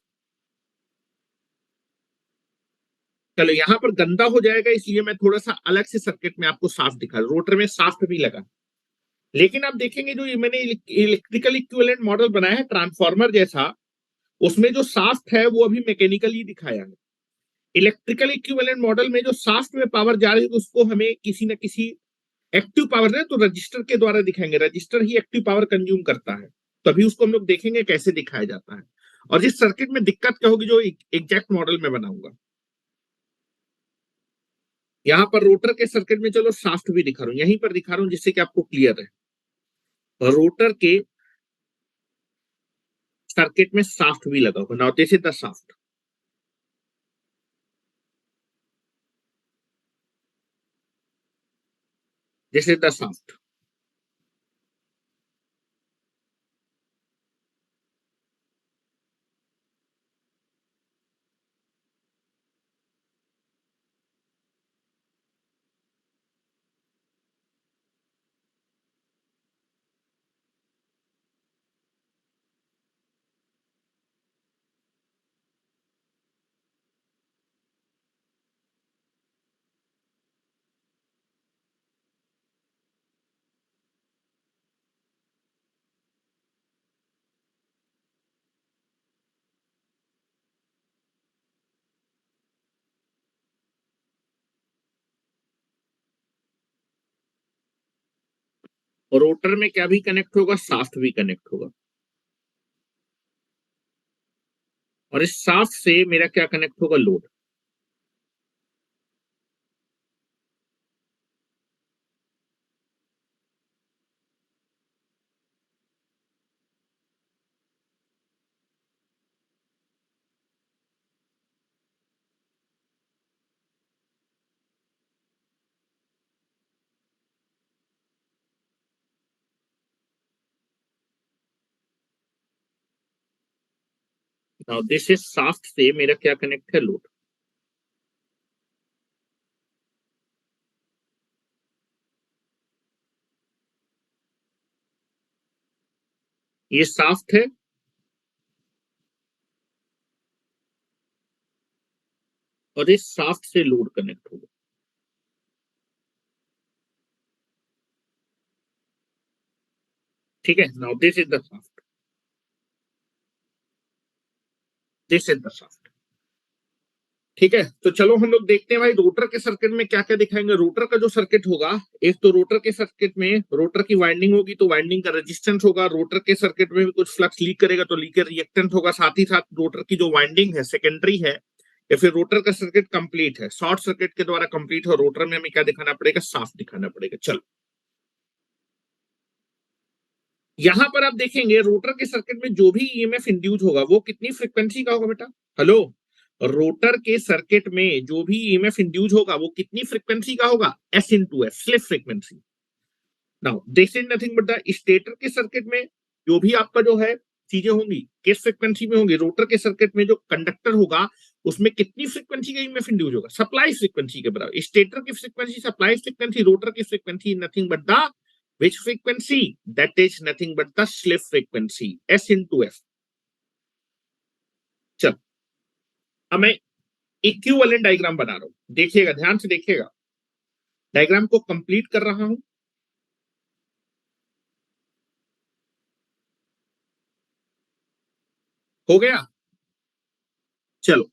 S1: चलो, यहां पर गंदा हो जाएगा इसलिए मैं थोड़ा सा अलग से सर्किट में आपको साफ दिखा, रोटर में शाफ्ट भी लगा। लेकिन आप देखेंगे जो ये मैंने इलेक्ट्रिकल इक्विवेलेंट मॉडल बनाया है ट्रांसफार्मर जैसा, उसमें जो शाफ्ट है वो अभी मैकेनिकली दिखाया है। इलेक्ट्रिकल इक्विवेलेंट मॉडल में जो शाफ्ट में पावर जा रही है उसको हमें किसी न किसी एक्टिव पावर है तो रजिस्टर के द्वारा दिखाएंगे, रजिस्टर ही एक्टिव पावर कंज्यूम करता है, तभी उसको हम लोग देखेंगे कैसे दिखाया जाता है। और जिस सर्किट में दिक्कत क्या होगी, जो एग्जैक्ट मॉडल में बनाऊंगा। यहां पर रोटर के सर्किट में चलो शाफ्ट भी दिखा रहा हूं, यहीं पर दिखा रहा हूं जिससे कि आपको क्लियर है। रोटर के सर्किट में शाफ्ट भी लगा हुआ, now this is the shaft, this is the shaft. और रोटर में क्या भी कनेक्ट होगा, शाफ्ट भी कनेक्ट होगा, और इस शाफ्ट से मेरा क्या कनेक्ट होगा, load. Now this is shaft से मेरा क्या कनेक्ट है, लोड। ये शाफ्ट है, और इस शाफ्ट से लोड कनेक्ट होगा। ठीक है, now this is the shaft, this is the shaft. ठीक है, तो चलो हम लोग देखते हैं भाई रोटर के सर्किट में क्या क्या दिखाएंगे। रोटर का जो सर्किट होगा, एक तो रोटर के सर्किट में रोटर की वाइंडिंग होगी तो वाइंडिंग का रेजिस्टेंस होगा, रोटर के सर्किट में भी कुछ फ्लक्स लीक करेगा तो लीकेज रिएक्टेंट होगा, साथ ही साथ रोटर की जो वाइंडिंग है सेकेंडरी है, या फिर रोटर का सर्किट कंप्लीट है, शॉर्ट सर्किट के द्वारा कंप्लीट है, रोटर में हमें क्या दिखाना पड़ेगा, साफ दिखाना पड़ेगा। चलो, यहां पर आप देखेंगे रोटर के सर्किट में जो भी ईएमएफ इंड्यूस होगा वो कितनी फ्रीक्वेंसी का होगा बेटा, हेलो। रोटर के सर्किट में जो भी ईएमएफ इंड्यूस होगा वो कितनी फ्रीक्वेंसी का होगा, S into F, slip frequency. Now this is nothing but the stator के सर्किट में जो भी आपका जो है चीजें होंगी किस फ्रीक्वेंसी में होंगी, रोटर के सर्किट में जो कंडक्टर होगा उसमें कितनी फ्रीक्वेंसी का ईएमएफ इंड्यूस होगा, सप्लाई फ्रीक्वेंसी के बराबर। स्टेटर की फ्रीक्वेंसी सप्लाई फ्रीक्वेंसी, रोटर की frequency nothing but the which frequency, that is nothing but the slip frequency, s into f। चल अब मैं इक्विवेलेंट डायग्राम बना रहा हूं, देखिएगा ध्यान से देखिएगा, डायग्राम को कंप्लीट कर रहा हूं। हो गया, चलो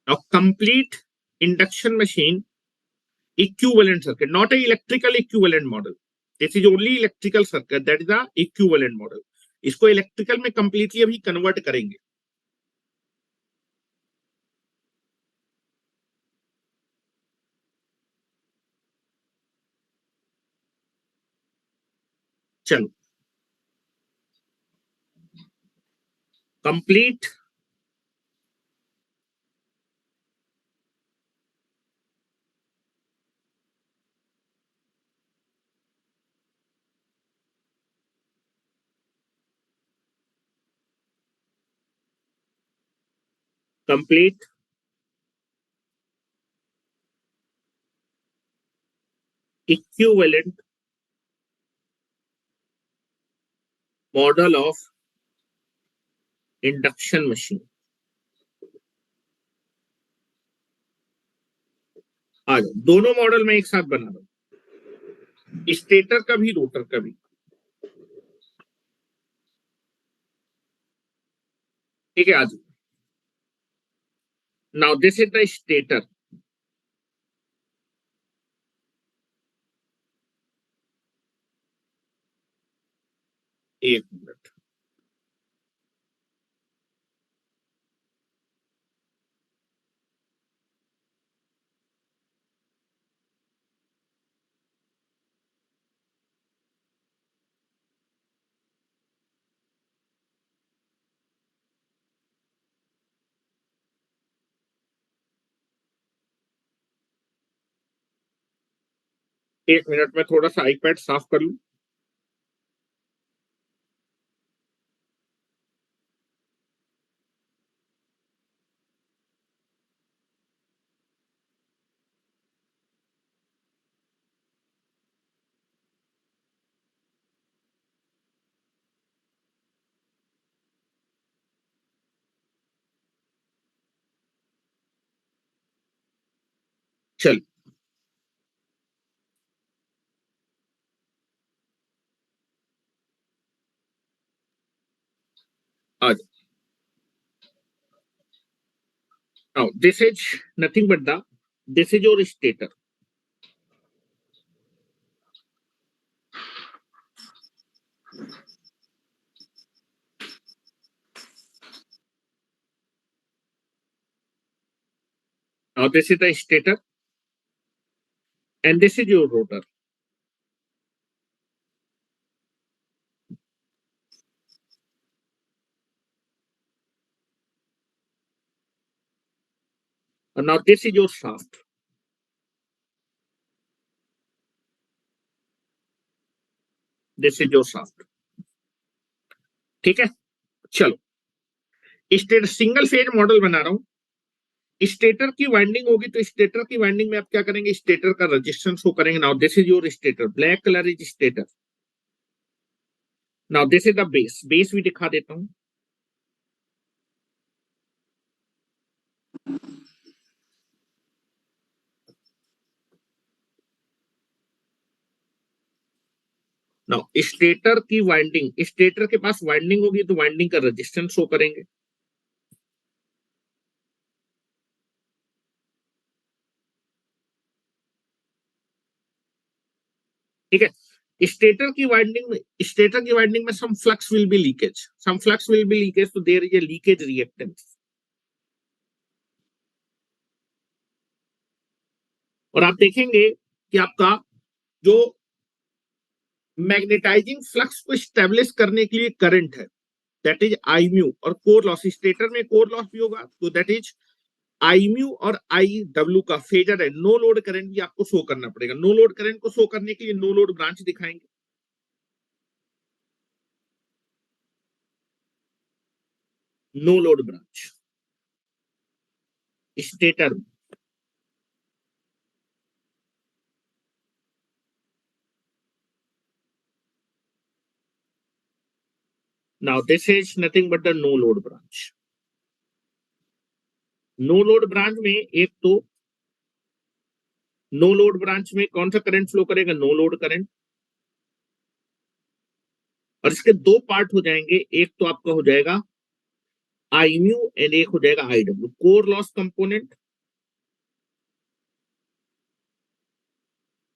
S1: अब complete induction machine equivalent circuit, not a electrical equivalent model, this is only electrical circuit, that is the equivalent model। इसको इलेक्ट्रिकल में कंप्लीटली अभी कन्वर्ट करेंगे। चलो complete complete equivalent model of induction machine. आ जाओ, दोनों मॉडल में एक साथ बना रहा हूं, स्टेटर का भी रोटर का भी। ठीक है, आज now this is the stator, एक मिनट, एक मिनट में थोड़ा सा आईपैड साफ कर लूं। चल आज now this is nothing but the, this is your stator. Now this is the stator and this is your rotor। And now this is your shaft, this is your shaft। ठीक है, चलो stator single phase model बना रहा हूं। Stator की winding होगी तो stator की वाइंडिंग में आप क्या करेंगे, स्टेटर का रेजिस्टेंस शो करेंगे। Now this is your stator, black colour is stator. Now this is the base, base भी दिखा देता हूं। नाउ स्टेटर की वाइंडिंग, स्टेटर के पास वाइंडिंग होगी तो वाइंडिंग का रेजिस्टेंस शो करेंगे। ठीक है, स्टेटर की वाइंडिंग में some flux will be leakage, some flux will be leakage, तो there is a leakage reactance. और आप देखेंगे कि आपका जो मैग्नेटाइजिंग फ्लक्स को स्टेब्लिश करने के लिए करंट है, दैट इज आई म्यू, और कोर लॉस, स्टेटर में कोर लॉस भी होगा तो दैट इज आई म्यू और आई डब्ल्यू का फेजर है। नो लोड करंट भी आपको शो करना पड़ेगा। नो लोड करंट को शो करने के लिए नो लोड ब्रांच दिखाएंगे। No load branch stator. Now this is nothing but the no load branch. No load branch में एक तो नो लोड ब्रांच में कौन सा करंट फ्लो करेगा, नो लोड करंट। और इसके दो पार्ट हो जाएंगे, एक तो आपका हो जाएगा आई म्यू एंड एक हो जाएगा I W, core loss component,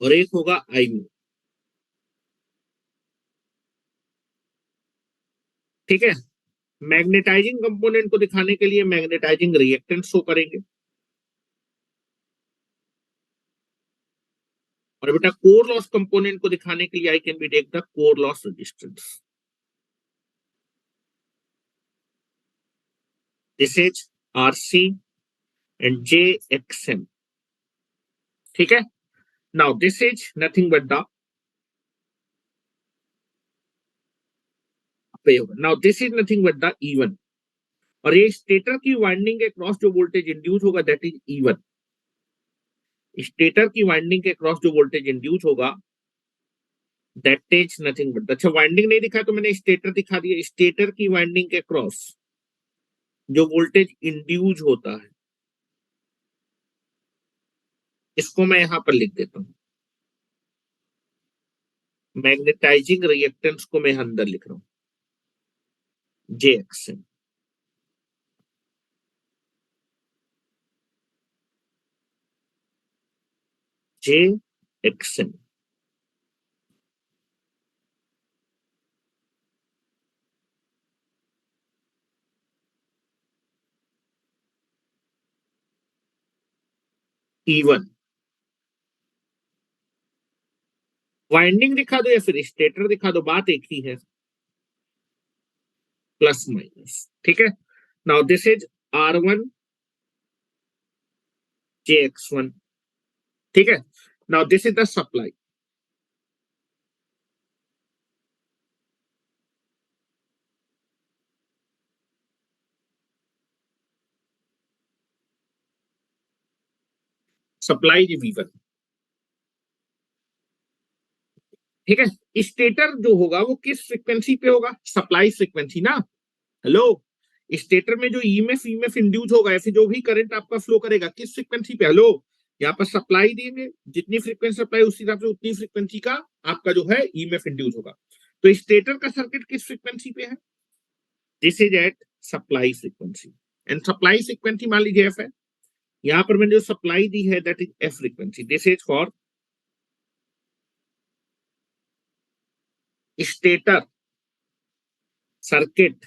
S1: और एक होगा आई म्यू। ठीक है। मैग्नेटाइजिंग कंपोनेंट को दिखाने के लिए मैग्नेटाइजिंग रिएक्टेंट शो करेंगे, और बेटा कोर लॉस कंपोनेंट को दिखाने के लिए I can be take the core loss resistance. This is R C and JXM। ठीक है। Now this is nothing but the now this is nothing but the E1। और ये स्टेटर की वाइंडिंग के क्रॉस जो वोल्टेज इंड्यूस होगा that is E1। Stator की winding के क्रॉस जो वोल्टेज इंड्यूस होगा दैट इज नथिंग बट, अच्छा वाइंडिंग नहीं दिखा तो मैंने स्टेटर दिखा दिया। स्टेटर की वाइंडिंग के क्रॉस जो वोल्टेज इंड्यूस होता है, इसको मैं यहां पर लिख देता हूं। मैग्नेटाइजिंग रिएक्टेंस को मैं अंदर लिख रहा हूं JXM। JXM E1। वाइंडिंग दिखा दो या फिर स्टेटर दिखा दो, बात एक ही है, प्लस माइनस। ठीक है। Now this is R1 JX1। ठीक है। Now this is the supply. Supply जी V1। ठीक है। स्टेटर जो होगा वो किस फ्रीक्वेंसी पे होगा, सप्लाई फ्रीक्वेंसी ना। हेलो। स्टेटर में जो ईएमएफ ईएमएफ इंड्यूस होगा या फिर जो भी करंट आपका फ्लो करेगा किस फ्रीक्वेंसी पे, हेलो। यहाँ पर सप्लाई देंगे, जितनी फ्रीक्वेंसी सप्लाई उस हिसाब से उतनी फ्रीक्वेंसी का आपका जो है ईएमएफ इंड्यूस होगा। तो स्टेटर का सर्किट किस फ्रीक्वेंसी पे है, this is at supply frequency. And supply frequency मान लीजिए एफ है, यहां पर मैंने जो सप्लाई दी है that is F frequency. This is for stator circuit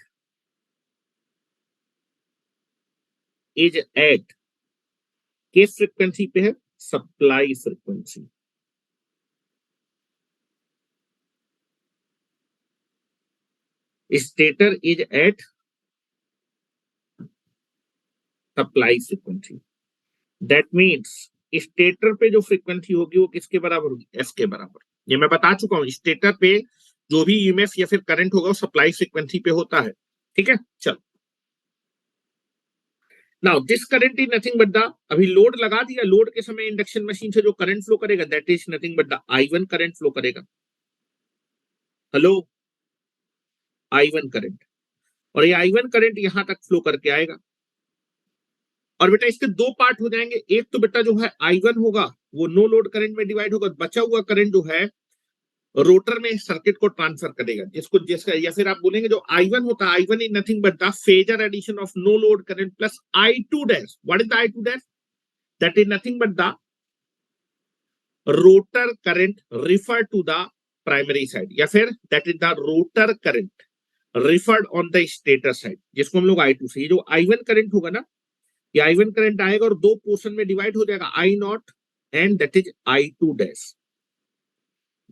S1: is at किस फ्रीक्वेंसी पे है, supply frequency. Stator is at supply frequency. That means stator पे जो फ्रीक्वेंसी होगी वो किसके बराबर होगी, एफ के बराबर। ये मैं बता चुका हूं, स्टेटर पे जो भी ईएमएफ या फिर करंट होगा वो सप्लाई फ्रीक्वेंसी पे होता है। ठीक है। चलो now this current is nothing but the, अभी लोड लगा दिया, लोड के समय इंडक्शन मशीन से जो करंट फ्लो करेगा that is nothing but the I1 current flow करेगा। हेलो। I1 करंट, और ये I1 करंट यहां तक फ्लो करके आएगा। और बेटा इसके दो पार्ट हो जाएंगे, एक तो बेटा जो है I1 होगा वो नो लोड करंट में डिवाइड होगा, बचा हुआ करंट जो है रोटर में सर्किट को ट्रांसफर करेगा, जिसको जिसका या फिर आप बोलेंगे जो I1 होता है, I1 is nothing but the phasor addition of no load current plus I2 dash. What is the I2 dash, that is nothing but the rotor current refer to the primary side, या फिर that is the rotor current referred on the stator side, जिसको हम लोग I2 से, ये जो I1 current होगा ना, ये I1 करंट आएगा और दो पोर्शन में डिवाइड हो जाएगा, I0 and that is I2 dash.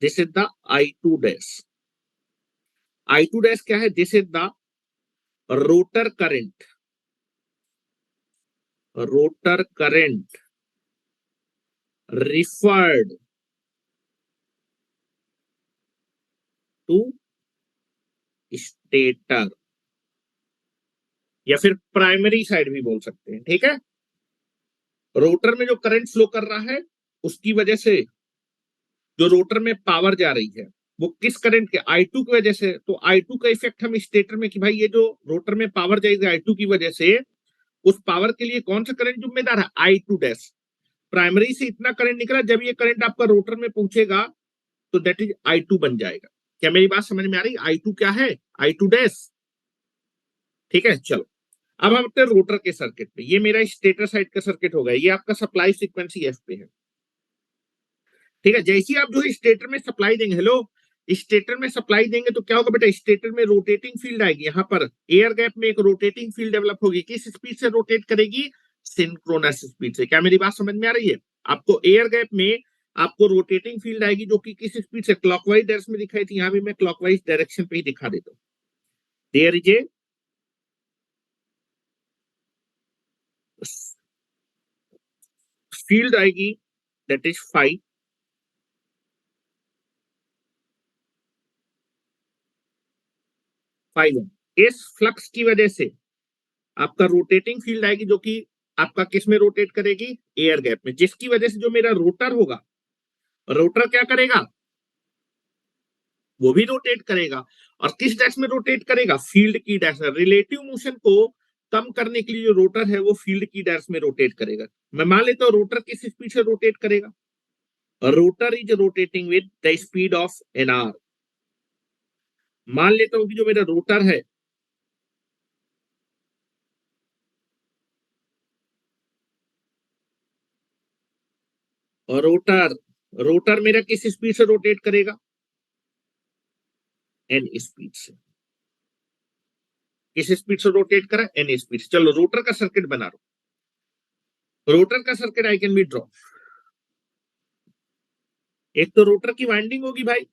S1: This is the I2 dash. I2 dash क्या है, this is the rotor current, rotor current referred to stator. या फिर प्राइमरी साइड भी बोल सकते हैं, ठीक है। रोटर में जो करंट फ्लो कर रहा है उसकी वजह से जो रोटर में पावर जा रही है वो किस करंट के, I2 की वजह से। तो I2 का इफेक्ट हम स्टेटर में कि भाई ये जो रोटर में पावर जाएगी I2 की वजह से, उस पावर के लिए कौन सा करंट जिम्मेदार है, I2 डैश। प्राइमरी से इतना करंट निकला, जब ये करंट आपका रोटर में पहुंचेगा तो दैट इज I2 बन जाएगा। क्या मेरी बात समझ में आ रही, I2 क्या है, I2 डैश, ठीक है। चलो अब हम अपने रोटर के सर्किट पे, ये मेरा स्टेटर साइड का सर्किट हो गया, ये आपका सप्लाई फ्रीक्वेंसी एफ पे है, ठीक है। जैसे ही आप जो स्टेटर में सप्लाई देंगे, हेलो, स्टेटर में सप्लाई देंगे तो क्या होगा बेटा, स्टेटर में रोटेटिंग फील्ड आएगी, यहाँ पर एयर गैप में एक रोटेटिंग फील्ड डेवलप होगी, किस स्पीड से रोटेट करेगी, सिंक्रोनस स्पीड से। क्या मेरी बात समझ में आ रही है, आपको एयर गैप में आपको रोटेटिंग फील्ड आएगी जो कि किस स्पीड से, क्लॉकवाइज डायरेक्शन में दिखाई थी, यहाँ भी मैं क्लॉकवाइज डायरेक्शन पे ही दिखा देता हूँ। देयर इज ए फील्ड आएगी दैट इज फाइव, इस फ्लक्स की वजह से आपका रोटेटिंग फील्ड आएगी जो कि आपका किस में रोटेट करेगी, एयर गैप में, जिसकी वजह से जो मेरा रोटर होगा, रोटर क्या करेगा, वो भी रोटेट करेगा। और किस डैश में रोटेट करेगा, फील्ड की डैश में। रिलेटिव मोशन को कम करने के लिए जो रोटर है वो फील्ड की डैश में रोटेट करेगा। मैं मान लेता हूं रोटर किस स्पीड से रोटेट करेगा, rotor is rotating with the speed of N R. मान लेता हूं कि जो मेरा रोटर है, और रोटर रोटर मेरा किस स्पीड से रोटेट करेगा, एन स्पीड से। किस स्पीड से रोटेट करा, एन स्पीड से। चलो रोटर का सर्किट बना रहा हूं, रोटर का circuit I can B draw. एक तो रोटर की वाइंडिंग होगी भाई,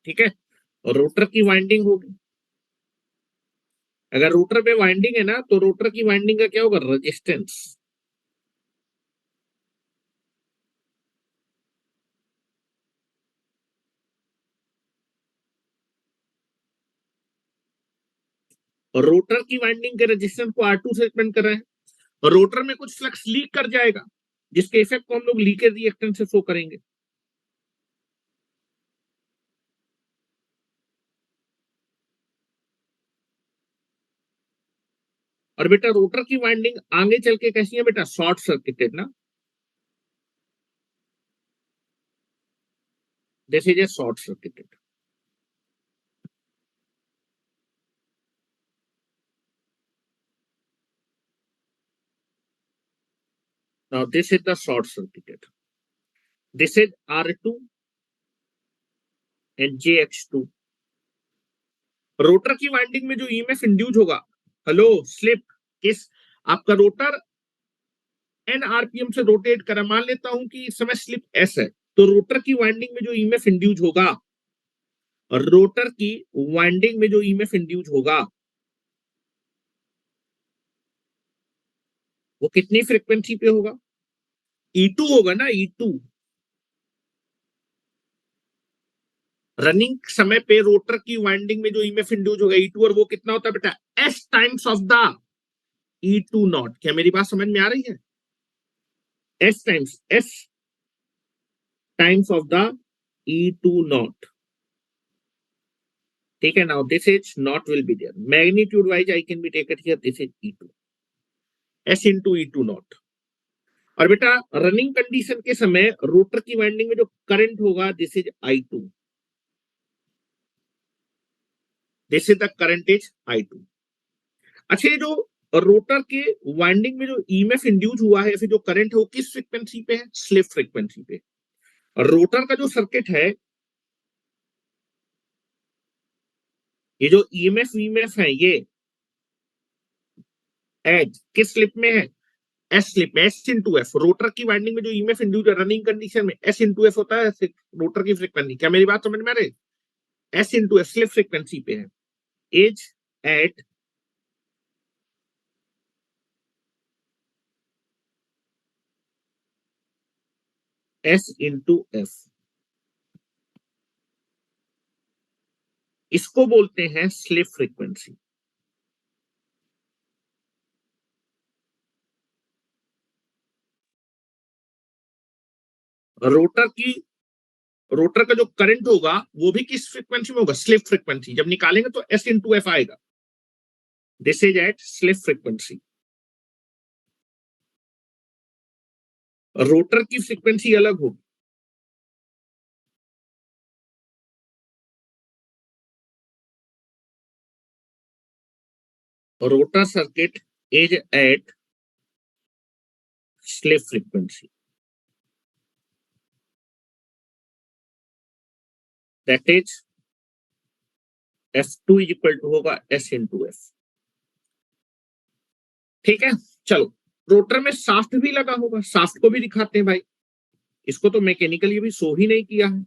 S1: ठीक है, और रोटर की वाइंडिंग होगी। अगर रोटर पे वाइंडिंग है ना तो रोटर की वाइंडिंग का क्या होगा, रेजिस्टेंस। और रोटर की वाइंडिंग के रेजिस्टेंस को R2 से डिपेंड कर रहे हैं, और रोटर में कुछ फ्लक्स लीक कर जाएगा जिसके इफेक्ट को हम लोग लीकेज रिएक्टेंस से शो करेंगे। और बेटा रोटर की वाइंडिंग आगे चल के कैसी है बेटा, शॉर्ट सर्किटेड ना, this is a short circuited. Now this is the short circuited, this is R2 and JX2। Rotor की वाइंडिंग में जो ईएमएफ इंड्यूस होगा, हेलो, स्लिप, किस, आपका रोटर एन आरपीएम से रोटेट करा, मान लेता हूं कि इस समय स्लिप एस है, तो रोटर की वाइंडिंग में जो ईएमएफ इंड्यूस होगा, और रोटर की वाइंडिंग में जो ईएमएफ इंड्यूस होगा वो कितनी फ्रीक्वेंसी पे होगा, E2 होगा ना, E2। रनिंग समय पे रोटर की वाइंडिंग में जो ईएमएफ इंड्यूस होगा E2, और वो कितना होता है बेटा, S times of the E2 naught. क्या मेरी बात समझ में आ रही है, S times of the E2 naught, ठीक है। Now this is not will be there, magnitude wise I can be taken here, this is E2, S into E2 naught. और बेटा रनिंग कंडीशन के समय रोटर की वाइंडिंग में जो current होगा, this is I2, this is the current is I2। अच्छा, ये जो रोटर के वाइंडिंग में जो ईएमएफ इंड्यूस हुआ है, फिर जो करंट है वो किस फ्रीक्वेंसी पे है, स्लिप फ्रीक्वेंसी पे। और रोटर का जो सर्किट है, ये जो ईएमएफ वीएमएफ है, ये एज किस स्लिप में है, एस स्लिप में, एस इंटू एफ। रोटर की वाइंडिंग में जो ईएमएफ इंड्यूस है रनिंग कंडीशन में, एस इंटू एफ होता है रोटर की फ्रीक्वेंसी। क्या मेरी बात समझ में आ रही है, S into F slip frequency पे है, as at S into F, इसको बोलते हैं स्लिप फ्रीक्वेंसी। रोटर का जो करंट होगा वो भी किस फ्रीक्वेंसी में होगा? Slip frequency. जब निकालेंगे तो S इंटू एफ आएगा। This is at slip frequency. Rotor की फ्रीक्वेंसी अलग होगी। Rotor circuit is at slip frequency, that is F2 equal to होगा S इंटू एफ। ठीक है, चलो रोटर में शाफ्ट भी लगा होगा, शाफ्ट को भी दिखाते हैं भाई। इसको तो मैकेनिकली भी शो ही नहीं किया है।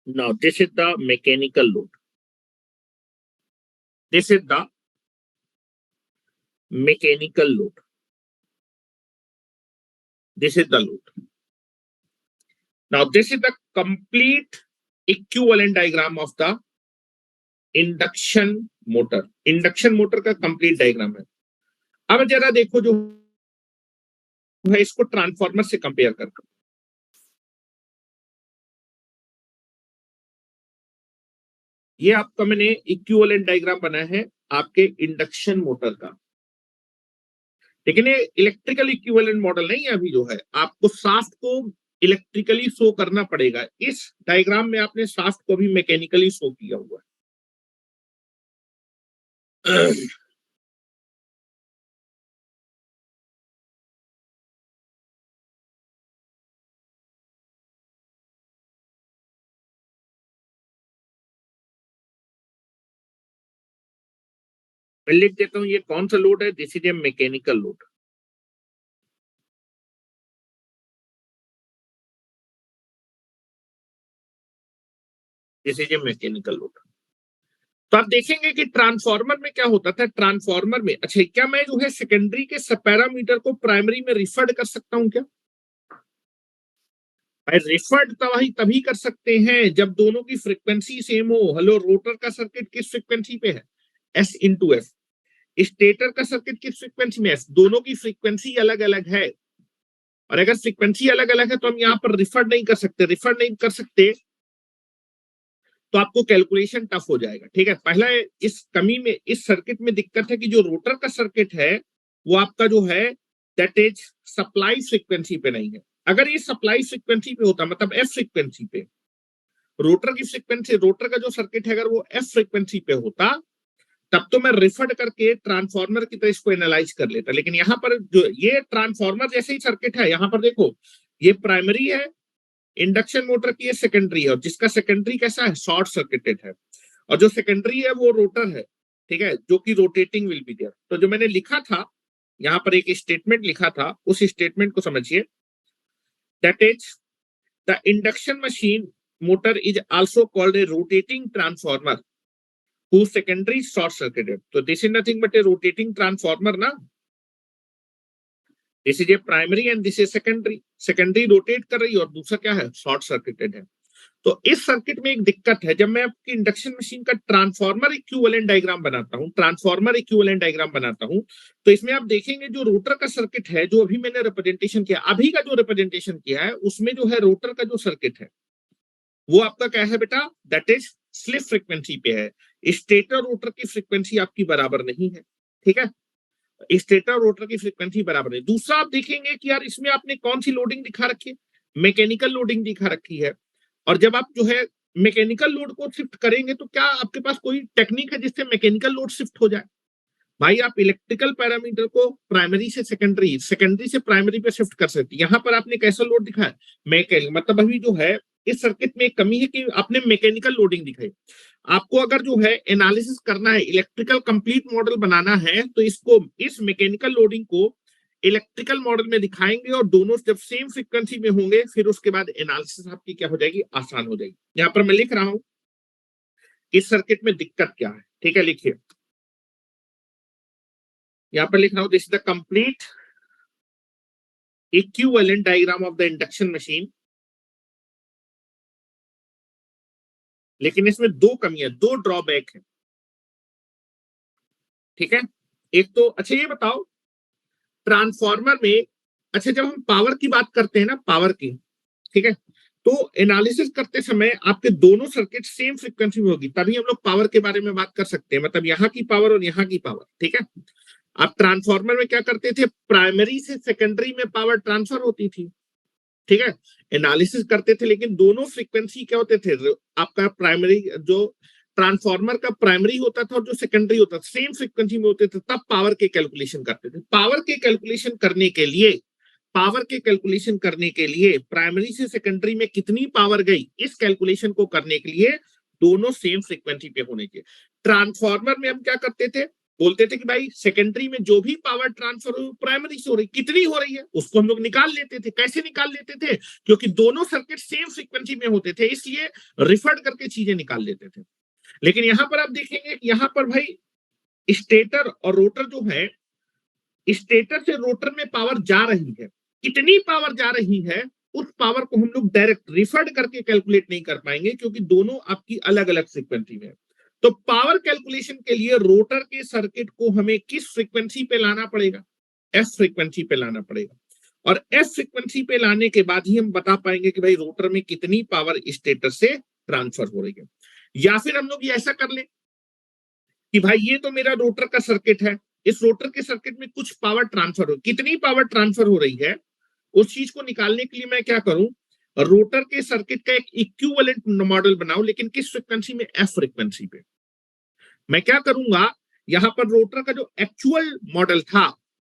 S1: Now this is the mechanical load. This is the mechanical load. This is the load. Now this is the complete equivalent diagram of the induction motor. Induction motor का कंप्लीट डायग्राम है। अब जरा देखो जो है इसको ट्रांसफार्मर से compare करके। ये आपका मैंने इक्विवेलेंट डायग्राम बनाया है आपके इंडक्शन मोटर का, लेकिन ये इलेक्ट्रिकल इक्विवेलेंट मॉडल नहीं है। अभी जो है आपको शाफ्ट को इलेक्ट्रिकली शो करना पड़ेगा। इस डायग्राम में आपने शाफ्ट को भी मैकेनिकली शो किया हुआ है। मैं लिख देता हूं ये कौन सा लोड है। This is A mechanical load. This is A mechanical load. तो आप देखेंगे कि ट्रांसफार्मर में क्या होता था। ट्रांसफार्मर में अच्छा क्या मैं जो है सेकेंडरी के पैरामीटर को प्राइमरी में रिफर्ड कर सकता हूं क्या? रिफर्ड तभी कर सकते हैं जब दोनों की फ्रीक्वेंसी सेम हो। हेलो, रोटर का सर्किट किस फ्रीक्वेंसी पे है? S into F. स्टेटर का सर्किट किस फ्रीक्वेंसी में? S। दोनों की फ्रीक्वेंसी अलग अलग है, और अगर फ्रीक्वेंसी अलग अलग है तो हम यहाँ पर रिफर्ड नहीं कर सकते। रिफर्ड नहीं कर सकते तो आपको कैलकुलेशन टफ हो जाएगा। ठीक है, पहला इस कमी में, इस सर्किट में दिक्कत है कि जो रोटर का सर्किट है वो आपका जो है दैट इज सप्लाई फ्रीक्वेंसी पे नहीं है। अगर ये सप्लाई फ्रीक्वेंसी पे होता, मतलब एफ फ्रीक्वेंसी पे, रोटर की फ्रीक्वेंसी, रोटर का जो सर्किट है अगर वो एफ फ्रीक्वेंसी पे होता तब तो मैं रिफर्ड करके ट्रांसफार्मर की तरह इसको एनालाइज कर लेता। लेकिन यहाँ पर जो ये ट्रांसफार्मर जैसे ही सर्किट है, यहाँ पर देखो ये प्राइमरी है, इंडक्शन मोटर की ये सेकेंडरी है, और जिसका सेकेंडरी कैसा है? शॉर्ट सर्किटेड है। और जो सेकेंडरी है वो रोटर है, ठीक है, जो कि रोटेटिंग विल बी देयर। तो जो मैंने लिखा था यहाँ पर एक स्टेटमेंट लिखा था, उस स्टेटमेंट को समझिए। That is the induction machine motor is also called a rotating transformer whose secondary is short circuited. तो this is nothing but a rotating transformer ना। this is a primary and this is secondary। secondary rotate कर रही है और दूसरा क्या है? Short circuited है। तो इस सर्किट में एक दिक्कत है, जब मैं आपकी इंडक्शन मशीन का ट्रांसफार्मर इक्विवेलेंट डायग्राम बनाता हूं, ट्रांसफार्मर इक्विवेलेंट डायग्राम बनाता हूं, तो इसमें आप देखेंगे जो रोटर का सर्किट है, जो अभी मैंने रिप्रेजेंटेशन किया, अभी का जो रिप्रेजेंटेशन किया है, उसमें जो है रोटर का जो सर्किट है वो आपका क्या है बेटा? दैट इज स्लिप फ्रीक्वेंसी पे है। स्टेटर रोटर की फ्रीक्वेंसी आपकी बराबर नहीं है। ठीक है, स्टेटर रोटर की फ्रीक्वेंसी बराबर नहीं। दूसरा आप देखेंगे कि यार इसमें आपने कौन सी लोडिंग दिखा रखी है? मैकेनिकल लोडिंग दिखा रखी है। और जब आप जो है मैकेनिकल लोड को शिफ्ट करेंगे तो क्या आपके पास कोई टेक्निक है जिससे मैकेनिकल लोड शिफ्ट हो जाए? भाई आप इलेक्ट्रिकल पैरामीटर को प्राइमरी से सेकेंडरी, सेकेंडरी से प्राइमरी पे शिफ्ट कर सकते हैं। यहाँ पर आपने कैसा लोड दिखाया? मैकेनिकल। मतलब अभी जो है इस सर्किट में एक कमी है कि आपने मैकेनिकल लोडिंग दिखाई। आपको अगर जो है एनालिसिस करना है, इलेक्ट्रिकल कंप्लीट मॉडल बनाना है, तो इसको, इस मैकेनिकल लोडिंग को इलेक्ट्रिकल मॉडल में दिखाएंगे और दोनों जब सेम फ्रीक्वेंसी में होंगे फिर उसके बाद एनालिसिस आपकी क्या हो जाएगी, आसान हो जाएगी। यहां पर मैं लिख रहा हूं इस सर्किट में दिक्कत क्या है, ठीक है, लिखिए। यहां पर लिख रहा हूं this is the complete equivalent diagram of the induction machine. लेकिन इसमें दो कमियां, दो ड्रॉबैक है, ठीक है। एक तो अच्छा ये बताओ ट्रांसफॉर्मर में, अच्छा जब हम पावर की बात करते हैं ना, पावर की, ठीक है, तो एनालिसिस करते समय आपके दोनों सर्किट सेम फ्रीक्वेंसी में होगी तभी हम लोग पावर के बारे में बात कर सकते हैं, मतलब यहाँ की पावर और यहाँ की पावर, ठीक है। आप ट्रांसफॉर्मर में क्या करते थे, प्राइमरी से सेकेंडरी में पावर ट्रांसफर होती थी, ठीक है, एनालिसिस करते थे, लेकिन दोनों फ्रीक्वेंसी क्या होते थे, आपका प्राइमरी जो ट्रांसफॉर्मर का प्राइमरी होता था और जो सेकेंडरी होता था सेम फ्रीक्वेंसी में होते थे, तब पावर के कैलकुलेशन करते थे। पावर के कैलकुलेशन करने के लिए, पावर के कैलकुलेशन करने के लिए प्राइमरी से सेकेंडरी में कितनी पावर गई, इस कैलकुलेशन को करने के लिए दोनों सेम फ्रीक्वेंसी पे होने चाहिए। ट्रांसफॉर्मर में हम क्या करते थे, बोलते थे कि भाई सेकेंडरी में जो भी पावर ट्रांसफर हो प्राइमरी से हो रही, कितनी हो रही है उसको हम लोग निकाल लेते थे। कैसे निकाल लेते थे, क्योंकि दोनों सर्किट सेम फ्रीक्वेंसी में होते थे, इसलिए रिफर्ड करके चीजें निकाल लेते थे। लेकिन यहां पर आप देखेंगे, यहां पर भाई स्टेटर और रोटर जो है, स्टेटर से रोटर में पावर जा रही है, कितनी पावर जा रही है उस पावर को हम लोग डायरेक्ट रिफर्ड करके कैलकुलेट नहीं कर पाएंगे, क्योंकि दोनों आपकी अलग अलग फ्रीक्वेंसी में है। तो पावर कैलकुलेशन के लिए रोटर के सर्किट को हमें किस फ्रीक्वेंसी पे लाना पड़ेगा, एफ फ्रीक्वेंसी पे लाना पड़ेगा। और एफ फ्रीक्वेंसी पे लाने के बाद ही हम बता पाएंगे कि भाई रोटर में कितनी पावर स्टेटर से ट्रांसफर हो रही है। या फिर हम लोग ये ऐसा कर ले कि भाई ये तो मेरा रोटर का सर्किट है, इस रोटर के सर्किट में कुछ पावर ट्रांसफर हो, कितनी पावर ट्रांसफर हो रही है उस चीज को निकालने के लिए मैं क्या करूं, रोटर के सर्किट का एक इक्विवेलेंट मॉडल बनाऊं, लेकिन किस फ्रीक्वेंसी में, एफ फ्रीक्वेंसी पे। मैं क्या करूंगा, यहां पर रोटर का जो एक्चुअल मॉडल था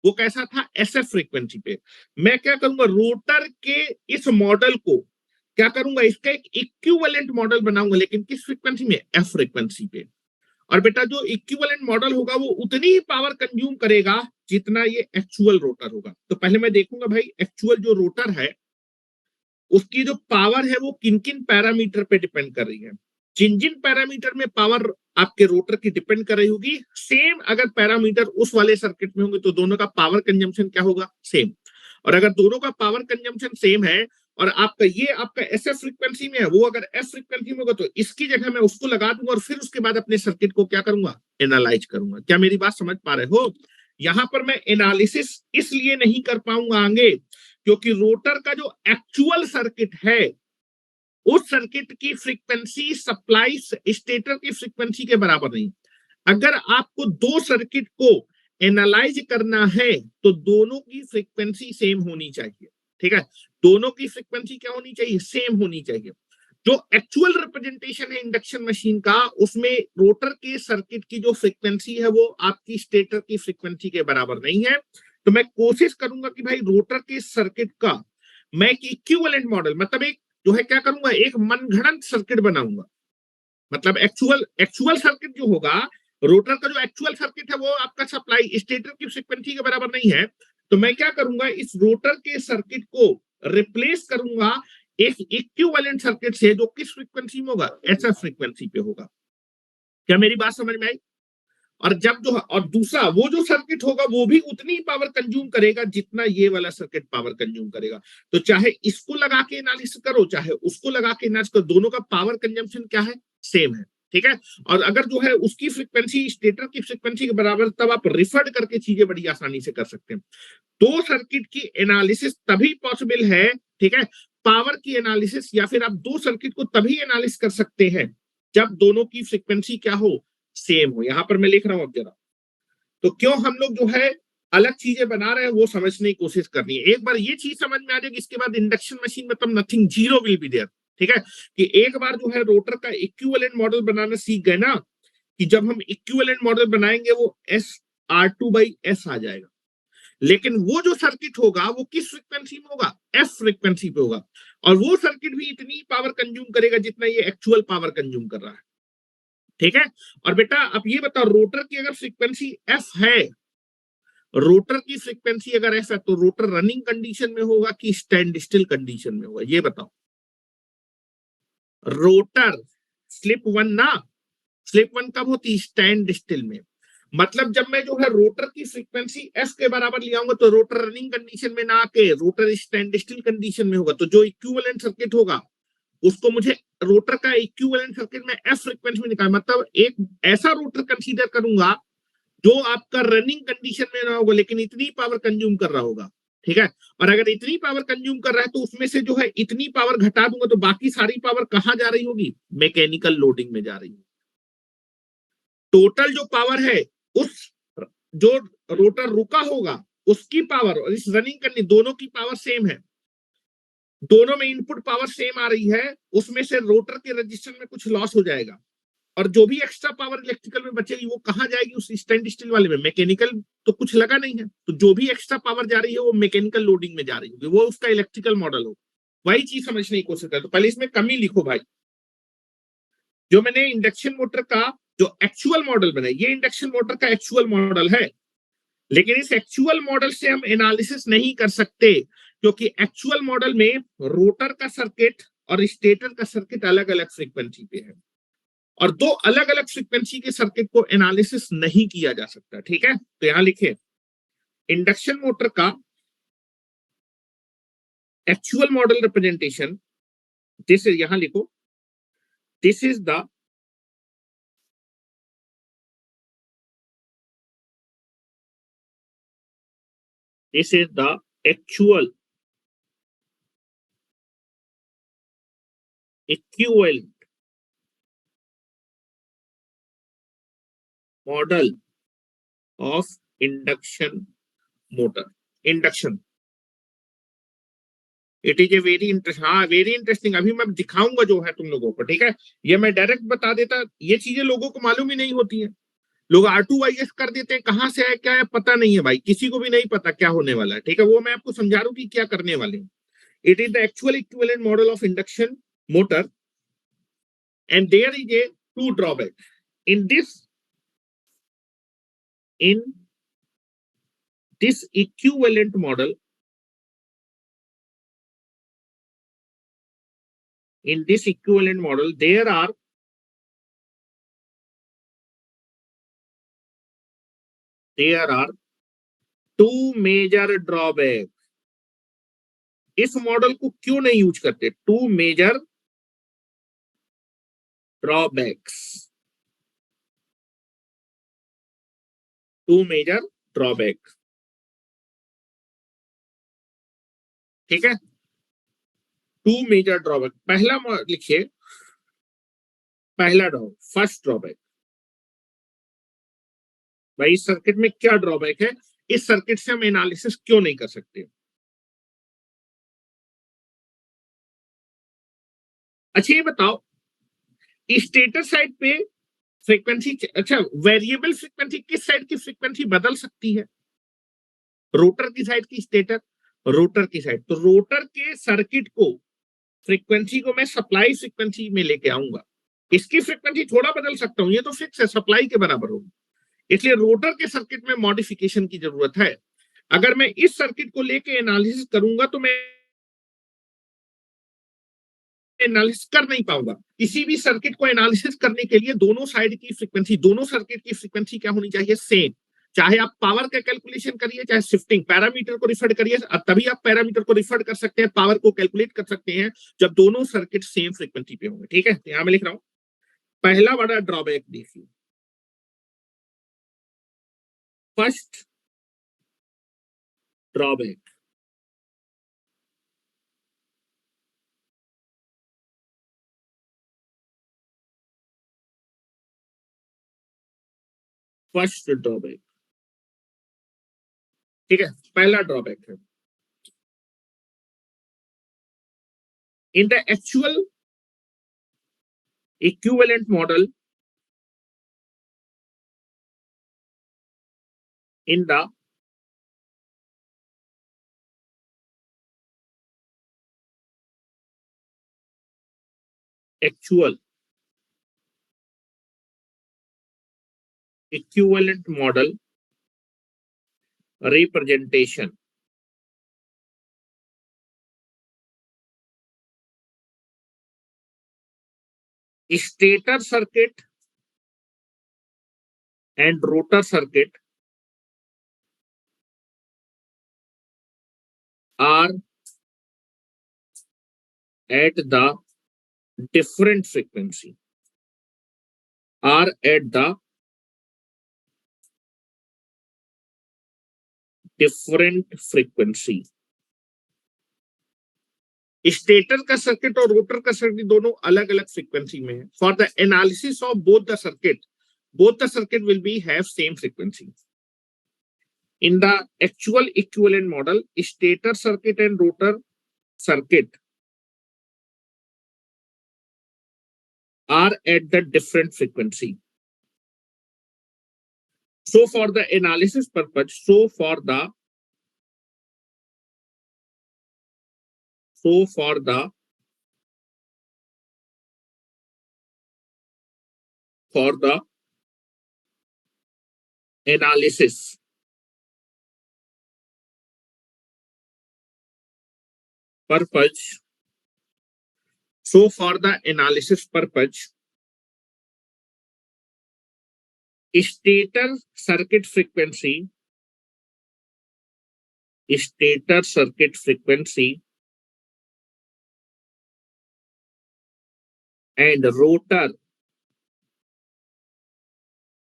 S1: वो कैसा था, एसएफ फ्रीक्वेंसी पे। मैं क्या करूंगा, रोटर के इस मॉडल को क्या करूंगा, इसका एक इक्विवेलेंट मॉडल बनाऊंगा, लेकिन किस फ्रीक्वेंसी में, एफ फ्रीक्वेंसी पे। और बेटा जो इक्विवेलेंट मॉडल होगा वो उतनी ही पावर कंज्यूम करेगा जितना ये एक्चुअल रोटर होगा। तो पहले मैं देखूंगा भाई एक्चुअल जो रोटर है उसकी जो पावर है वो किन किन पैरामीटर पे डिपेंड कर रही है। जिन जिन पैरामीटर में पावर आपके रोटर की डिपेंड कर रही होगी, सेम अगर पैरामीटर उस वाले सर्किट में होंगे तो दोनों का पावर कंजम्पशन क्या होगा, सेम। और अगर दोनों का पावर कंजम्पशन सेम है और आपका ये आपका एस एफ फ्रीक्वेंसी में है, वो अगर एफ फ्रीक्वेंसी में होगा, तो इसकी जगह मैं उसको लगा दूंगा और फिर उसके बाद अपने सर्किट को क्या करूंगा, एनालाइज करूंगा। क्या मेरी बात समझ पा रहे हो। यहां पर मैं एनालिसिस इसलिए नहीं कर पाऊंगा आगे, क्योंकि रोटर का जो एक्चुअल सर्किट है उस सर्किट की फ्रीक्वेंसी सप्लाई स्टेटर की फ्रीक्वेंसी के बराबर नहीं। अगर आपको दो सर्किट को एनालाइज करना है तो दोनों की फ्रीक्वेंसी सेम होनी चाहिए, ठीक है, दोनों की फ्रीक्वेंसी क्या होनी चाहिए, सेम होनी चाहिए। जो एक्चुअल रिप्रेजेंटेशन है इंडक्शन मशीन का, उसमें रोटर के सर्किट की जो फ्रीक्वेंसी है वो आपकी स्टेटर की फ्रीक्वेंसी के बराबर नहीं है। तो मैं कोशिश करूंगा कि भाई रोटर के सर्किट का मैं एक इक्विवेलेंट मॉडल, मतलब एक जो है क्या करूंगा, एक मनगढ़ंत सर्किट बनाऊंगा। मतलब एक्चुअल एक्चुअल सर्किट जो होगा, रोटर का जो एक्चुअल सर्किट है वो आपका सप्लाई स्टेटर की फ्रीक्वेंसी के बराबर नहीं है। तो मैं क्या करूंगा, इस रोटर के सर्किट को रिप्लेस करूंगा एक इक्विवेलेंट सर्किट से जो किस फ्रीक्वेंसी में होगा, एसएफ फ्रीक्वेंसी पे होगा। क्या मेरी बात समझ में आई। और जब जो और दूसरा वो जो सर्किट होगा वो भी उतनी पावर कंज्यूम करेगा जितना ये वाला सर्किट पावर कंज्यूम करेगा। तो चाहे इसको लगा के एनालिसिस करो चाहे उसको लगा के एनालिसिस करो, दोनों का पावर कंजम्पशन क्या है, सेम है, ठीक है। और अगर जो है उसकी फ्रीक्वेंसी स्टेटर की फ्रीक्वेंसी के बराबर, तब आप रिफर्ड करके चीजें बड़ी आसानी से कर सकते हैं। दो सर्किट की एनालिसिस तभी पॉसिबल है, ठीक है, पावर की एनालिसिस या फिर आप दो सर्किट को तभी एनालिसिस कर सकते हैं जब दोनों की फ्रीक्वेंसी क्या हो, सेम हो। यहां पर मैं लिख रहा हूं अब जरा, तो क्यों हम लोग जो है अलग चीजें बना रहे हैं वो समझने की कोशिश करनी है। एक बार ये चीज समझ में आ जाएगी, इसके बाद इंडक्शन मशीन मतलब nothing, zero will be there, ठीक है। कि एक बार जो है रोटर का इक्विवेलेंट मॉडल बनाना सीख गए ना, कि जब हम इक्विवेलेंट मॉडल बनाएंगे वो S R two by S आ जाएगा। लेकिन वो जो सर्किट होगा वो किस फ्रीक्वेंसी में होगा, एफ फ्रीक्वेंसी पे होगा। और वो सर्किट भी इतनी पावर कंज्यूम करेगा जितना ये एक्चुअल पावर कंज्यूम कर रहा है, ठीक है। और बेटा अब ये बताओ, रोटर की अगर फ्रीक्वेंसी एफ है रोटर की फ्रीक्वेंसी अगर ऐसा है तो रोटर रनिंग कंडीशन में होगा कि स्टैंड स्टिल कंडीशन में होगा, ये बताओ। रोटर स्लिप वन ना, स्लिप वन कब होती है? स्टैंड स्टिल में। मतलब जब मैं जो है रोटर की फ्रीक्वेंसी एफ के बराबर ले आऊंगा तो रोटर रनिंग कंडीशन में ना आके रोटर स्टैंड स्टिल कंडीशन में होगा, तो जो इक्विवेलेंट सर्किट होगा उसको मुझे रोटर का इक्विवेलेंट सर्किट में एफ फ्रीक्वेंसी में निकाल, मतलब एक ऐसा रोटर कंसीडर करूंगा जो आपका रनिंग कंडीशन में ना होगा लेकिन इतनी पावर कंज्यूम कर रहा होगा, ठीक है। और अगर इतनी पावर कंज्यूम कर रहा है तो उसमें से जो है इतनी पावर घटा दूंगा तो बाकी सारी पावर कहां जा रही होगी? मैकेनिकल लोडिंग में जा रही होगी। टोटल जो पावर है उस जो रोटर रुका होगा उसकी पावर और इस रनिंग करनी दोनों की पावर सेम है, दोनों में इनपुट पावर सेम आ रही है, उसमें से रोटर के रजिस्टर में कुछ लॉस हो जाएगा और जो भी एक्स्ट्रा पावर इलेक्ट्रिकल में बचेगी वो कहां जाएगी? उस स्टैंड स्टिल वाले में। मैकेनिकल तो कुछ लगा नहीं है, तो जो भी एक्स्ट्रा पावर जा रही है वो मैकेनिकल लोडिंग में जा रही होगी, वो उसका इलेक्ट्रिकल मॉडल हो। वही चीज समझने की कोशिश कर, तो पहले इसमें कमी लिखो भाई। जो मैंने इंडक्शन मोटर का जो एक्चुअल मॉडल बनाया, ये इंडक्शन मोटर का एक्चुअल मॉडल है, लेकिन इस एक्चुअल मॉडल से हम एनालिसिस नहीं कर सकते क्योंकि एक्चुअल मॉडल में रोटर का सर्किट और स्टेटर का सर्किट अलग अलग फ्रीक्वेंसी पे है और दो अलग अलग फ्रीक्वेंसी के सर्किट को एनालिसिस नहीं किया जा सकता, ठीक है। तो यहां लिखे इंडक्शन मोटर का actual model representation, this is, यहां लिखो this is the this is the actual equivalent model of induction motor. Induction, it is a very interest, हाँ वेरी इंटरेस्टिंग, अभी मैं दिखाऊंगा जो है तुम लोगों को, ठीक है। ये मैं डायरेक्ट बता देता, ये चीजें लोगों को मालूम ही नहीं होती है, लोग R2 IS कर देते हैं, कहां से है क्या है पता नहीं है भाई, किसी को भी नहीं पता क्या होने वाला है, ठीक है। वो मैं आपको समझा रहा हूँ कि क्या करने वाले हैं। It is the actual equivalent model of induction motor and there is a two drawback in this equivalent model, in this equivalent model there are two major drawbacks। इस मॉडल को क्यों नहीं यूज करते? Two major drawbacks, two major drawbacks, ठीक है। To major drawback, पहला लिखिए, पहला ड्रॉबैक, फर्स्ट ड्रॉबैक, भाई इस सर्किट में क्या ड्रॉबैक है, इस सर्किट से हम एनालिसिस क्यों नहीं कर सकते? अच्छा ये बताओ, स्टेटर साइड पे फ्रीक्वेंसी, अच्छा वेरिएबल फ्रीक्वेंसी किस साइड की फ्रीक्वेंसी बदल सकती है? रोटर की साइड की स्टेटर, रोटर की साइड, तो रोटर के सर्किट को फ्रीक्वेंसी को मैं सप्लाई फ्रीक्वेंसी में लेके आऊंगा, इसकी फ्रीक्वेंसी थोड़ा बदल सकता हूं, ये तो फिक्स है, सप्लाई के बराबर होगी, इसलिए रोटर के सर्किट में मॉडिफिकेशन की जरूरत है। अगर मैं इस सर्किट को लेके एनालिसिस करूंगा तो मैं एनालिसिस कर नहीं पाऊंगा। किसी भी सर्किट को एनालिसिस करने के लिए दोनों साइड की फ्रीक्वेंसी, दोनों सर्किट की फ्रीक्वेंसी क्या होनी चाहिए? सेम। चाहे आप पावर का कैलकुलेशन करिए चाहे शिफ्टिंग पैरामीटर को रिफर करिए, तभी आप पैरामीटर को रिफर कर सकते हैं, पावर को कैलकुलेट कर सकते हैं जब दोनों सर्किट सेम फ्रीक्वेंसी पे होंगे, ठीक है। तो यहां मैं लिख रहा हूं पहला बड़ा ड्रॉबैक देखिए, फर्स्ट ड्रॉबैक, फर्स्ट ड्रॉबैक, ठीक है। पहला ड्रॉबैक है, in the actual equivalent model, in the actual equivalent model, representation. Stator circuit and rotor circuit are at the different frequency. Are at the different frequency. Stator का circuit और rotor का circuit दोनों अलग अलग frequency में है. For the analysis of both the circuit will be have same frequency. In the actual equivalent model, stator circuit and rotor circuit are at the different frequency. So for the analysis purpose, for the analysis purpose, stator circuit frequency and rotor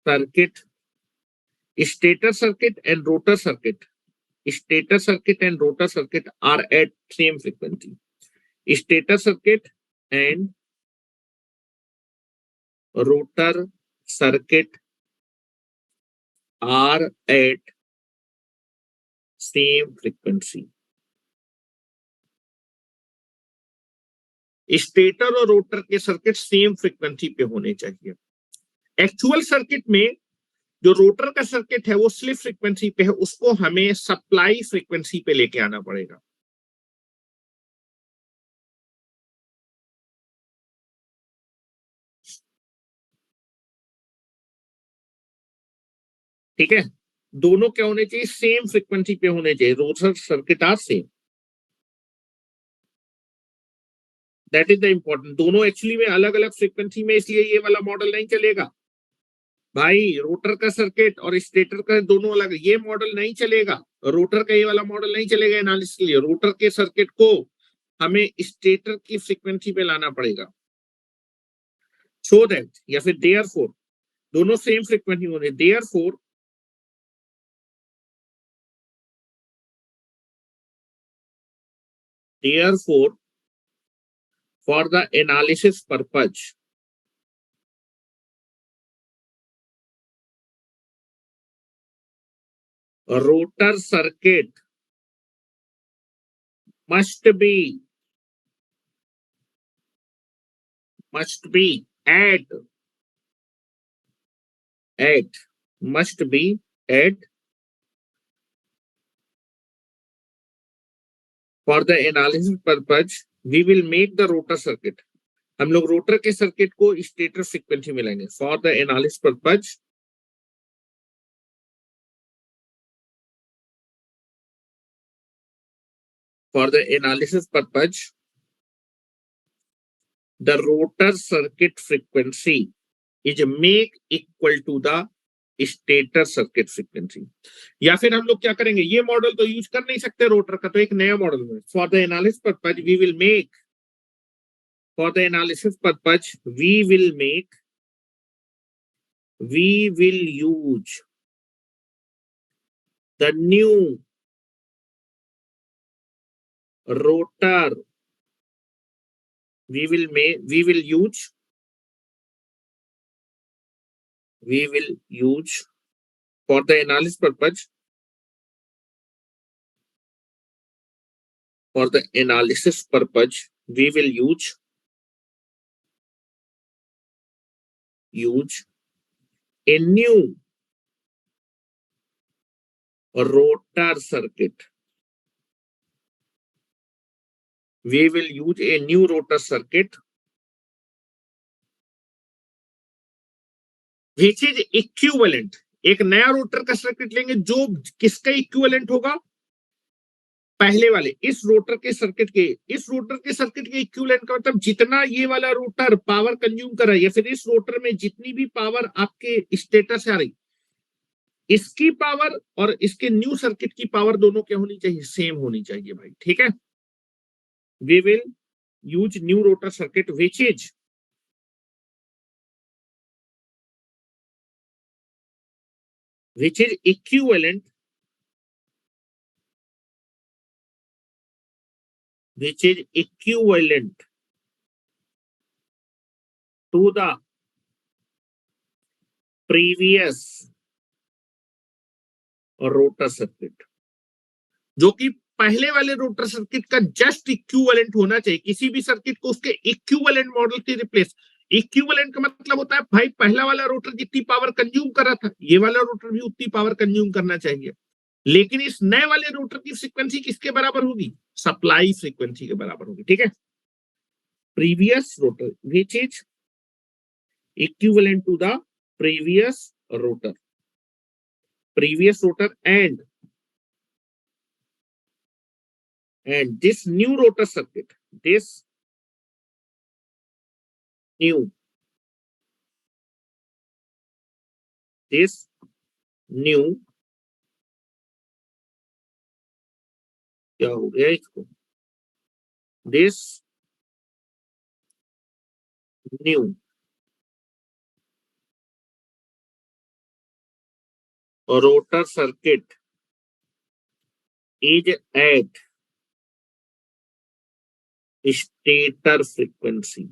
S1: circuit, stator circuit and rotor circuit are at same frequency. Stator circuit and rotor circuit are at same frequency. Stator और rotor के circuit same frequency पे होने चाहिए. Actual circuit में जो rotor का circuit है वो स्लिप फ्रीक्वेंसी पे है, उसको हमें सप्लाई फ्रीक्वेंसी पे लेके आना पड़ेगा. ठीक है, दोनों क्या होने चाहिए, सेम फ्रीक्वेंसी पे होने चाहिए. Rotor circuit are same. That is the important. दोनों एक्चुअली में अलग अलग फ्रीक्वेंसी में, इसलिए ये वाला मॉडल नहीं चलेगा भाई. रोटर का सर्किट और स्टेटर का दोनों अलग, ये मॉडल नहीं चलेगा. रोटर का ये वाला मॉडल नहीं चलेगा एनालिसिस के लिए. रोटर के सर्किट को हमें स्टेटर की फ्रीक्वेंसी पे लाना पड़ेगा. सो दैट, या फिर देयरफॉर दोनों सेम फ्रीक्वेंसी होने. Therefore for the analysis purpose, rotor circuit must be at for the analysis purpose we will make the rotor circuit. हम लोग रोटर के सर्किट को स्टेटर फ्रीक्वेंसी में लाएंगे. For the analysis purpose the rotor circuit frequency is make equal to the stator circuit frequency. या फिर हम लोग क्या करेंगे, ये मॉडल तो यूज कर नहीं सकते रोटर का, तो एक नया मॉडल में for the analysis purpose we will make we will use the new rotor. We will use for the analysis purpose, we will use a new rotor circuit. We will use a new rotor circuit which is equivalent. एक नया rotor का circuit लेंगे जो किसका equivalent होगा, पहले वाले इस रोटर के सर्किट के, इस रोटर के सर्किट के इक्विवेलेंट का मतलब जितना ये वाला रोटर पावर कंज्यूम कर रहा है, या फिर इस रोटर में जितनी भी पावर आपके स्टेटर से आ रही, इसकी पावर और इसके न्यू सर्किट की पावर दोनों क्या होनी चाहिए, सेम होनी चाहिए भाई, ठीक है। We will use new rotor circuit which is equivalent which is equivalent to the previous rotor circuit, जो कि पहले वाले रोटर सर्किट का जस्ट इक्विवेलेंट होना चाहिए, किसी भी सर्किट को उसके इक्विवेलेंट मॉडल से रिप्लेस। इक्विवेलेंट का मतलब होता है भाई पहला वाला रोटर जितनी पावर कंज्यूम कर रहा था, ये वाला रोटर भी उतनी पावर कंज्यूम करना चाहिए, लेकिन इस नए वाले रोटर की फ्रीक्वेंसी किसके बराबर होगी, सप्लाई फ्रीक्वेंसी के बराबर होगी, ठीक है। Previous rotor which is equivalent to the previous rotor and this new rotor circuit, this new क्या हो गया इसको, this new rotor circuit is at stator frequency।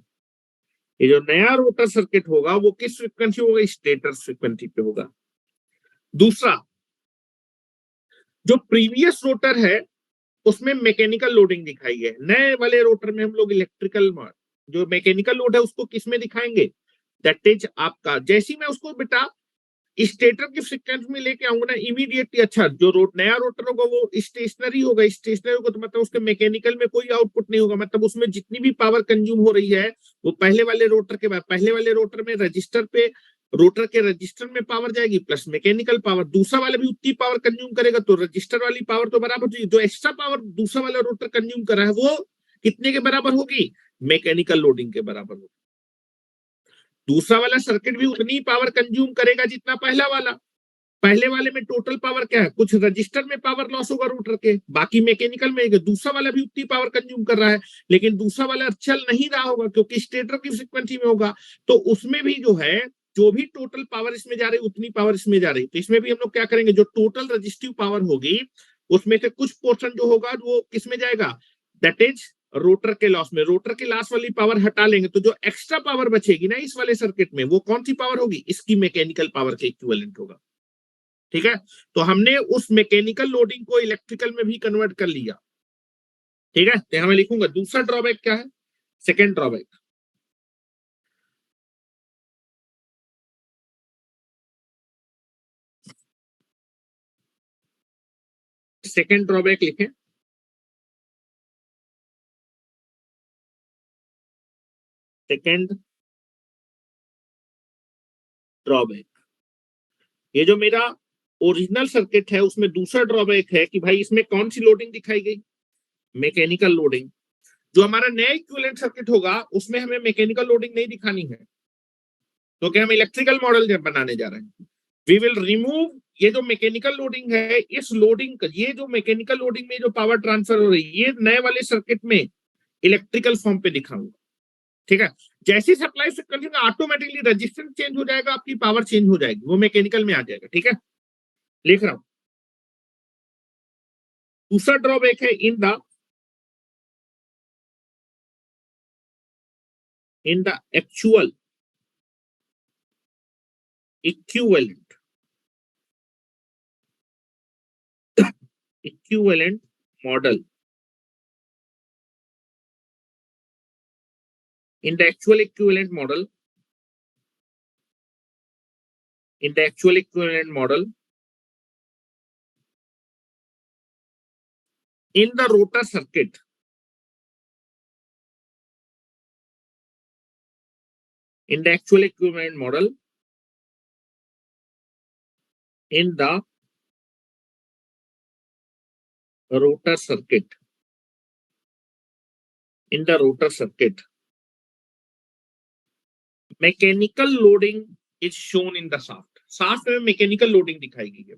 S1: ये जो नया रोटर सर्किट होगा वो किस फ्रीक्वेंसी होगा, स्टेटर फ्रीक्वेंसी पे होगा। दूसरा, जो प्रीवियस रोटर है उसमें मैकेनिकल लोडिंग दिखाई है, नए वाले रोटर में हम लोग इलेक्ट्रिकल, जो मैकेनिकल लोड है उसको किस में दिखाएंगे, दैट इज आपका, जैसे ही मैं उसको बेटा स्टेटर की फ्रीक्वेंसी में लेके आऊंगा ना इमीडिएटली, अच्छा जो नया रोटर होगा वो स्टेशनरी होगा, स्टेशनरी होगा तो मतलब उसके मैकेनिकल में कोई आउटपुट नहीं होगा, मतलब उसमें जितनी भी पावर कंज्यूम हो रही है वो पहले वाले रोटर के बाद, पहले वाले रोटर में रजिस्टर पे, रोटर के रजिस्टर में पावर जाएगी प्लस मैकेनिकल पावर, दूसरा वाला भी उतनी पावर कंज्यूम करेगा तो रजिस्टर वाली पावर तो बराबर होगी, जो एक्स्ट्रा पावर दूसरा वाला रोटर कंज्यूम कर रहा है वो कितने के बराबर होगी, मैकेनिकल लोडिंग के बराबर होगी। दूसरा वाला सर्किट भी उतनी पावर कंज्यूम करेगा जितना पहला वाला, पहले वाले में टोटल पावर क्या है, कुछ रजिस्टर में पावर लॉस होगा रोटर के, बाकी मैकेनिकल में, दूसरा वाला भी उतनी पावर कंज्यूम कर रहा है, लेकिन दूसरा वाला चल नहीं रहा होगा क्योंकि स्टेटर की फ्रीक्वेंसी में होगा, तो उसमें भी जो है जो भी टोटल पावर इसमें जा रही उतनी पावर इसमें जा रही, तो इसमें भी हम लोग क्या करेंगे, जो टोटल रजिस्टिव पावर होगी उसमें से कुछ पोर्शन जो होगा वो किसमें जाएगा, दैट इज रोटर के लॉस में, रोटर के लॉस वाली पावर हटा लेंगे तो जो एक्स्ट्रा पावर बचेगी ना इस वाले सर्किट में वो कौन सी पावर होगी, इसकी मैकेनिकल पावर के इक्विवेलेंट होगा, ठीक है। तो हमने उस मैकेनिकल लोडिंग को इलेक्ट्रिकल में भी कन्वर्ट कर लिया, ठीक है। तो मैं लिखूंगा दूसरा ड्रॉबैक क्या है, सेकेंड ड्रॉबैक, सेकेंड ड्रॉबैक लिखें, सेकेंड ड्रॉबैक, ये जो मेरा ओरिजिनल सर्किट है उसमें दूसरा ड्रॉबैक है कि भाई इसमें कौन सी लोडिंग दिखाई गई, मैकेनिकल लोडिंग। जो हमारा नया इक्विवेलेंट सर्किट होगा उसमें हमें मैकेनिकल लोडिंग नहीं दिखानी है, तो क्या हम इलेक्ट्रिकल मॉडल जब बनाने जा रहे हैं, वी विल रिमूव ये जो मैकेनिकल लोडिंग है, इस लोडिंग ये जो मैकेनिकल लोडिंग में जो पावर ट्रांसफर हो रही है ये नए वाले सर्किट में इलेक्ट्रिकल फॉर्म पे दिखाऊंगा, ठीक है। जैसी सप्लाई फ्रीक्वेंसी में ऑटोमेटिकली रजिस्टेंस चेंज हो जाएगा, आपकी पावर चेंज हो जाएगी, वो मैकेनिकल में आ जाएगा, ठीक है। लिख रहा हूं, दूसरा ड्रॉबैक है in the actual equivalent model, in the actual equivalent model, in the actual equivalent model, in the rotor circuit, in the actual equivalent model, in the rotor circuit. In the rotor circuit, mechanical loading is shown in the shaft. Shaft में mechanical loading दिखाई गई है,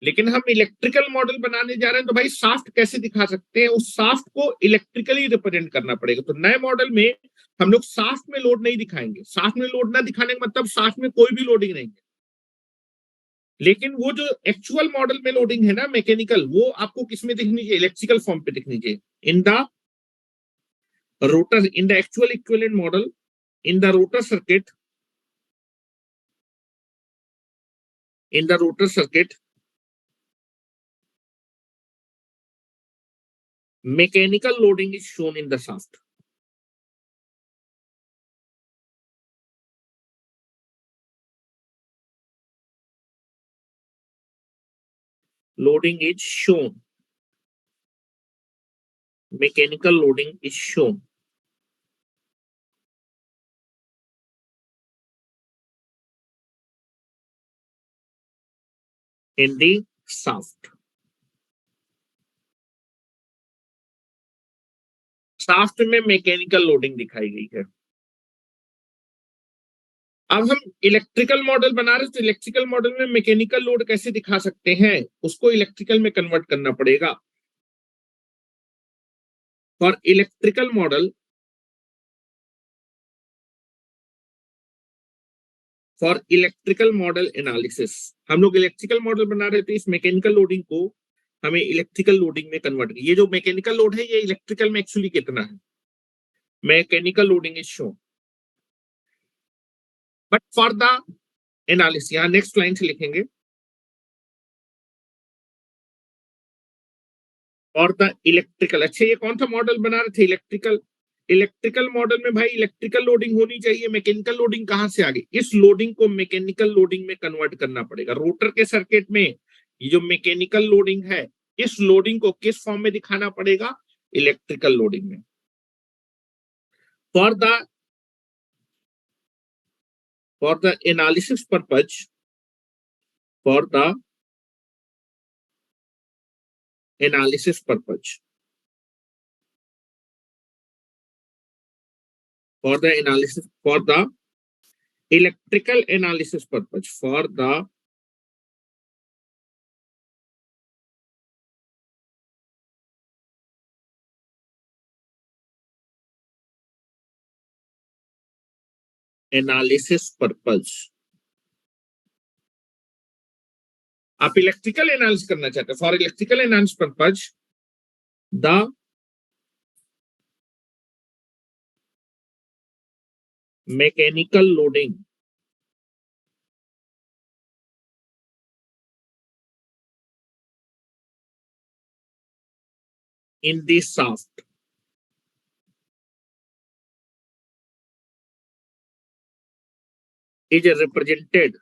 S1: लेकिन हम electrical model बनाने जा रहे हैं तो भाई शाफ्ट कैसे दिखा सकते हैं? उस शाफ्ट को इलेक्ट्रिकली रिप्रेजेंट करना पड़ेगा। तो नए मॉडल में हम लोग शाफ्ट में लोड नहीं दिखाएंगे। शाफ्ट में लोड ना दिखाने का मतलब शाफ्ट में कोई भी लोडिंग नहीं है, लेकिन वो जो एक्चुअल मॉडल में लोडिंग है ना मैकेनिकल, वो आपको किसमें दिखनी चाहिए? इलेक्ट्रिकल फॉर्म पे दिखनी चाहिए। इन the rotor, in the actual equivalent model, in the rotor circuit, in the rotor circuit, mechanical loading is shown in the shaft. Loading is shown. Mechanical loading is shown. In the shaft. Shaft में mechanical loading दिखाई गई है। अब हम electrical model बना रहे हैं तो इलेक्ट्रिकल मॉडल में मैकेनिकल लोड कैसे दिखा सकते हैं? उसको इलेक्ट्रिकल में कन्वर्ट करना पड़ेगा। For electrical model, for electrical model analysis, हम लोग इलेक्ट्रिकल मॉडल बना रहे थे, इस मैकेनिकल लोडिंग को हमें इलेक्ट्रिकल लोडिंग में कन्वर्ट। ये जो मैकेनिकल लोड है ये इलेक्ट्रिकल में एक्चुअली कितना है? Mechanical loading is shown, but for the analysis, यहां नेक्स्ट लाइन से लिखेंगे, और द इलेक्ट्रिकल। अच्छा, ये कौन सा मॉडल बना रहे थे? इलेक्ट्रिकल। इलेक्ट्रिकल मॉडल में भाई इलेक्ट्रिकल लोडिंग होनी चाहिए, मैकेनिकल लोडिंग कहां से आ गई? इस लोडिंग को मैकेनिकल लोडिंग में कन्वर्ट करना पड़ेगा। रोटर के सर्किट में ये जो मैकेनिकल लोडिंग है, इस लोडिंग को किस फॉर्म में दिखाना पड़ेगा? इलेक्ट्रिकल लोडिंग में। For the analysis purpose, for the analysis purpose, for the analysis, for the electrical analysis purpose, for the analysis purpose, आप इलेक्ट्रिकल एनालिसिस करना चाहते हैं, for electrical analysis purpose the mechanical loading in the shaft is represented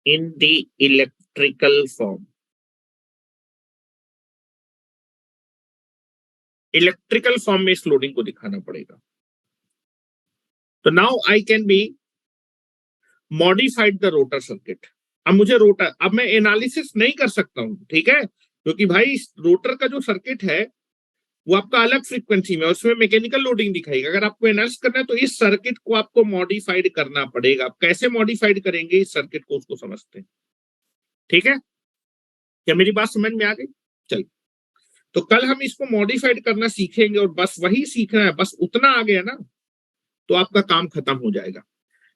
S1: in the electrical form. Electrical form में इस loading को दिखाना पड़ेगा। तो now I can be modified the rotor circuit. अब मुझे रोटर, अब मैं एनालिसिस नहीं कर सकता हूं, ठीक है, क्योंकि भाई रोटर का जो सर्किट है वो आपका अलग फ्रीक्वेंसी में, उसमें मैकेनिकल लोडिंग दिखाएगा। अगर आपको एनालिसिस करना है तो इस सर्किट को आपको मॉडिफाइड करना पड़ेगा। आप कैसे मॉडिफाइड करेंगे इस सर्किट को, उसको समझते हैं, ठीक है? क्या मेरी बात समझ में आ गई? चलिए, तो कल हम इसको मॉडिफाइड करना सीखेंगे, और बस वही सीखना है, बस उतना आ गया ना तो आपका काम खत्म हो जाएगा।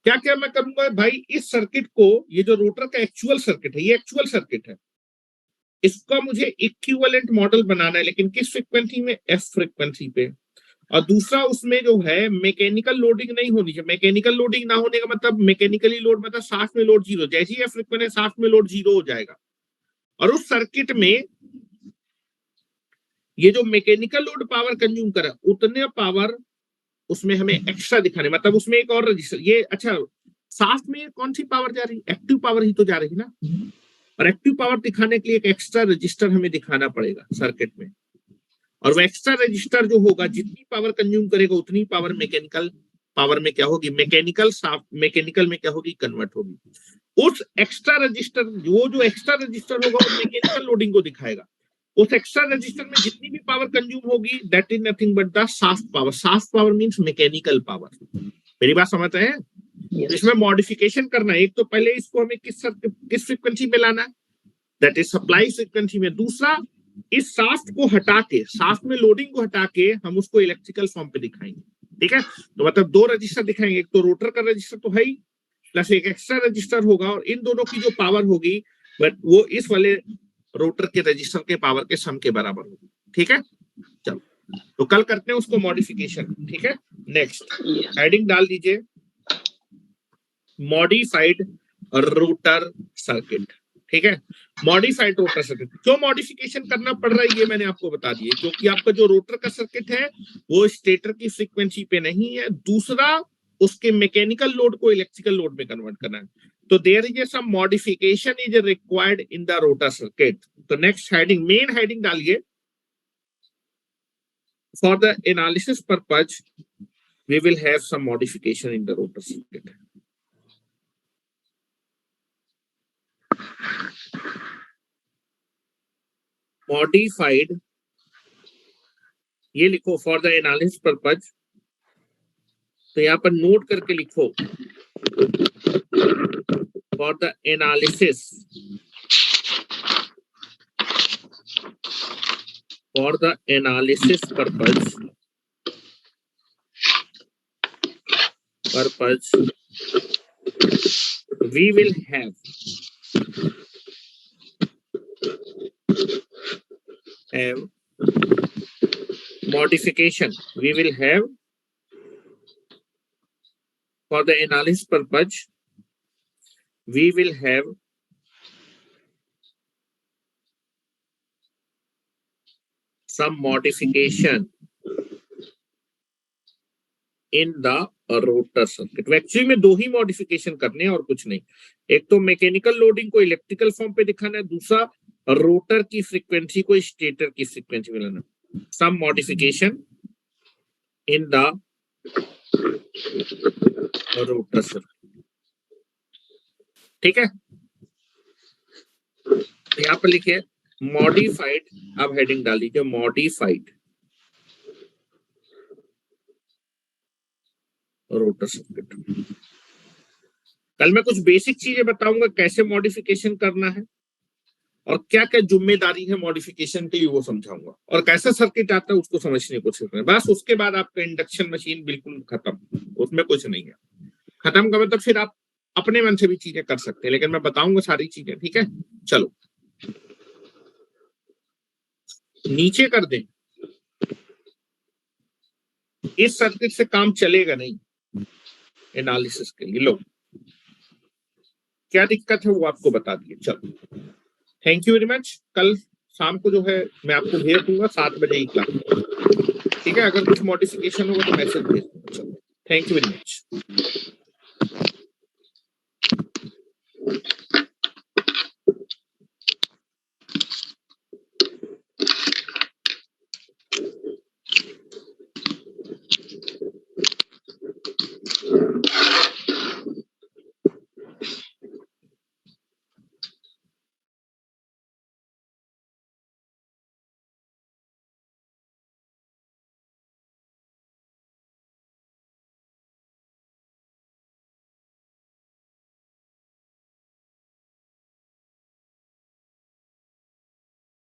S1: क्या क्या मैं करूंगा भाई, इस सर्किट को, ये जो रोटर का एक्चुअल सर्किट है, ये एक्चुअल सर्किट है, इसका मुझे इक्विवेलेंट मॉडल बनाना है, लेकिन किस फ्रीक्वेंसी में? एफ फ्रीक्वेंसी पे। और दूसरा, उसमें जो है मैकेनिकल लोडिंग नहीं होनी चाहिए। मैकेनिकल लोडिंग ना होने का मतलब मैकेनिकली लोड, मतलब शाफ्ट में लोड जीरो, जैसे ही एफ फ्रीक्वेंसी शाफ्ट में लोड जीरो हो जाएगा। और उस सर्किट में ये जो मैकेनिकल लोड पावर कंज्यूम करे, उतने पावर उसमें हमें एक्स्ट्रा दिखाने, मतलब उसमें एक और रजिस्टर, ये अच्छा, शाफ्ट में कौन सी पावर जा रही? एक्टिव पावर ही तो जा रही ना, और एक्टिव पावर दिखाने के लिए एक एक्स्ट्रा रजिस्टर हमें दिखाना पड़ेगा सर्किट में। और वो एक्स्ट्रा रजिस्टर जो होगा जितनी पावर कंज्यूम करेगा उतनी पावर मैकेनिकल पावर में क्या होगी, मैकेनिकल में क्या होगी, कन्वर्ट होगी। उस एक्स्ट्रा रजिस्टर जो एक्स्ट्रा रजिस्टर होगा वो मैकेनिकल लोडिंग को दिखाएगा। उस एक्स्ट्रा रजिस्टर में जितनी भी पावर कंज्यूम होगी that is nothing but the shaft power. Shaft power means mechanical power. मेरी बात समझते हैं? yes. इसमें मॉडिफिकेशन करना है। एक तो पहले इसको हमें किस फ्रीक्वेंसी में लाना है, दैट इज सप्लाई फ्रीक्वेंसी में। दूसरा, इस शाफ्ट को हटा के, शाफ्ट में लोडिंग को हटा के हम उसको इलेक्ट्रिकल फॉर्म पे दिखाएंगे। ठीक है, तो मतलब दो रजिस्टर दिखाएंगे, एक तो रोटर का रजिस्टर तो है ही, प्लस एक एक्स्ट्रा रजिस्टर होगा, और इन दोनों की जो पावर होगी बट वो इस वाले रोटर के रजिस्टर के पावर के सम के बराबर होगी। ठीक है, चलो तो कल करते हैं उसको मॉडिफिकेशन। ठीक है, नेक्स्ट हेडिंग डाल दीजिए मॉडिफाइड रोटर सर्किट। ठीक है, मॉडिफाइड रोटर सर्किट। क्यों मॉडिफिकेशन करना पड़ रहा है ये मैंने आपको बता दिया, क्योंकि आपका जो रोटर का सर्किट है वो स्टेटर की फ्रीक्वेंसी पे नहीं है। दूसरा, उसके मैकेनिकल लोड को इलेक्ट्रिकल लोड में कन्वर्ट करना है, तो there is some modification is required in the rotor circuit. तो नेक्स्ट हेडिंग, मेन हेडिंग डालिए, for the analysis purpose we will have some modification in the rotor circuit. Modified, ये लिखो for the analysis purpose, तो यहां पर note करके लिखो for the analysis, for the analysis purpose we will have modification, we will have for the analysis purpose we will have some modification in the rotor circuit. Actually में दो ही modification करने हैं और कुछ नहीं। एक तो मैकेनिकल लोडिंग को इलेक्ट्रिकल फॉर्म पे दिखाना है, दूसरा रोटर की फ्रीक्वेंसी को स्टेटर की फ्रीक्वेंसी में लाना। Some modification in the rotor circuit. ठीक है, यहां पर लिखिए मॉडिफाइड, अब हेडिंग डाल दीजिए मॉडिफाइड रोटर सर्किट। कल मैं कुछ बेसिक चीजें बताऊंगा कैसे मॉडिफिकेशन करना है और क्या क्या जिम्मेदारी है मॉडिफिकेशन के लिए वो समझाऊंगा, और कैसा सर्किट आता है उसको समझने की कोशिश करें। बस उसके बाद आपका इंडक्शन मशीन बिल्कुल खत्म, उसमें कुछ नहीं है। खत्म का मतलब फिर आप अपने मन से भी चीजें कर सकते हैं, लेकिन मैं बताऊंगा सारी चीजें। ठीक है, चलो नीचे कर दें। इस सर्किट से काम चलेगा नहीं एनालिसिस के लिए। लो क्या दिक्कत है वो आपको बता दिए। चलो थैंक यू वेरी मच। कल शाम को जो है मैं आपको भेज दूंगा 7 बजे ही क्लास। ठीक है, अगर कुछ मॉडिफिकेशन होगा तो मैसेज भेज दूंगा। चलो थैंक यू वेरी मच।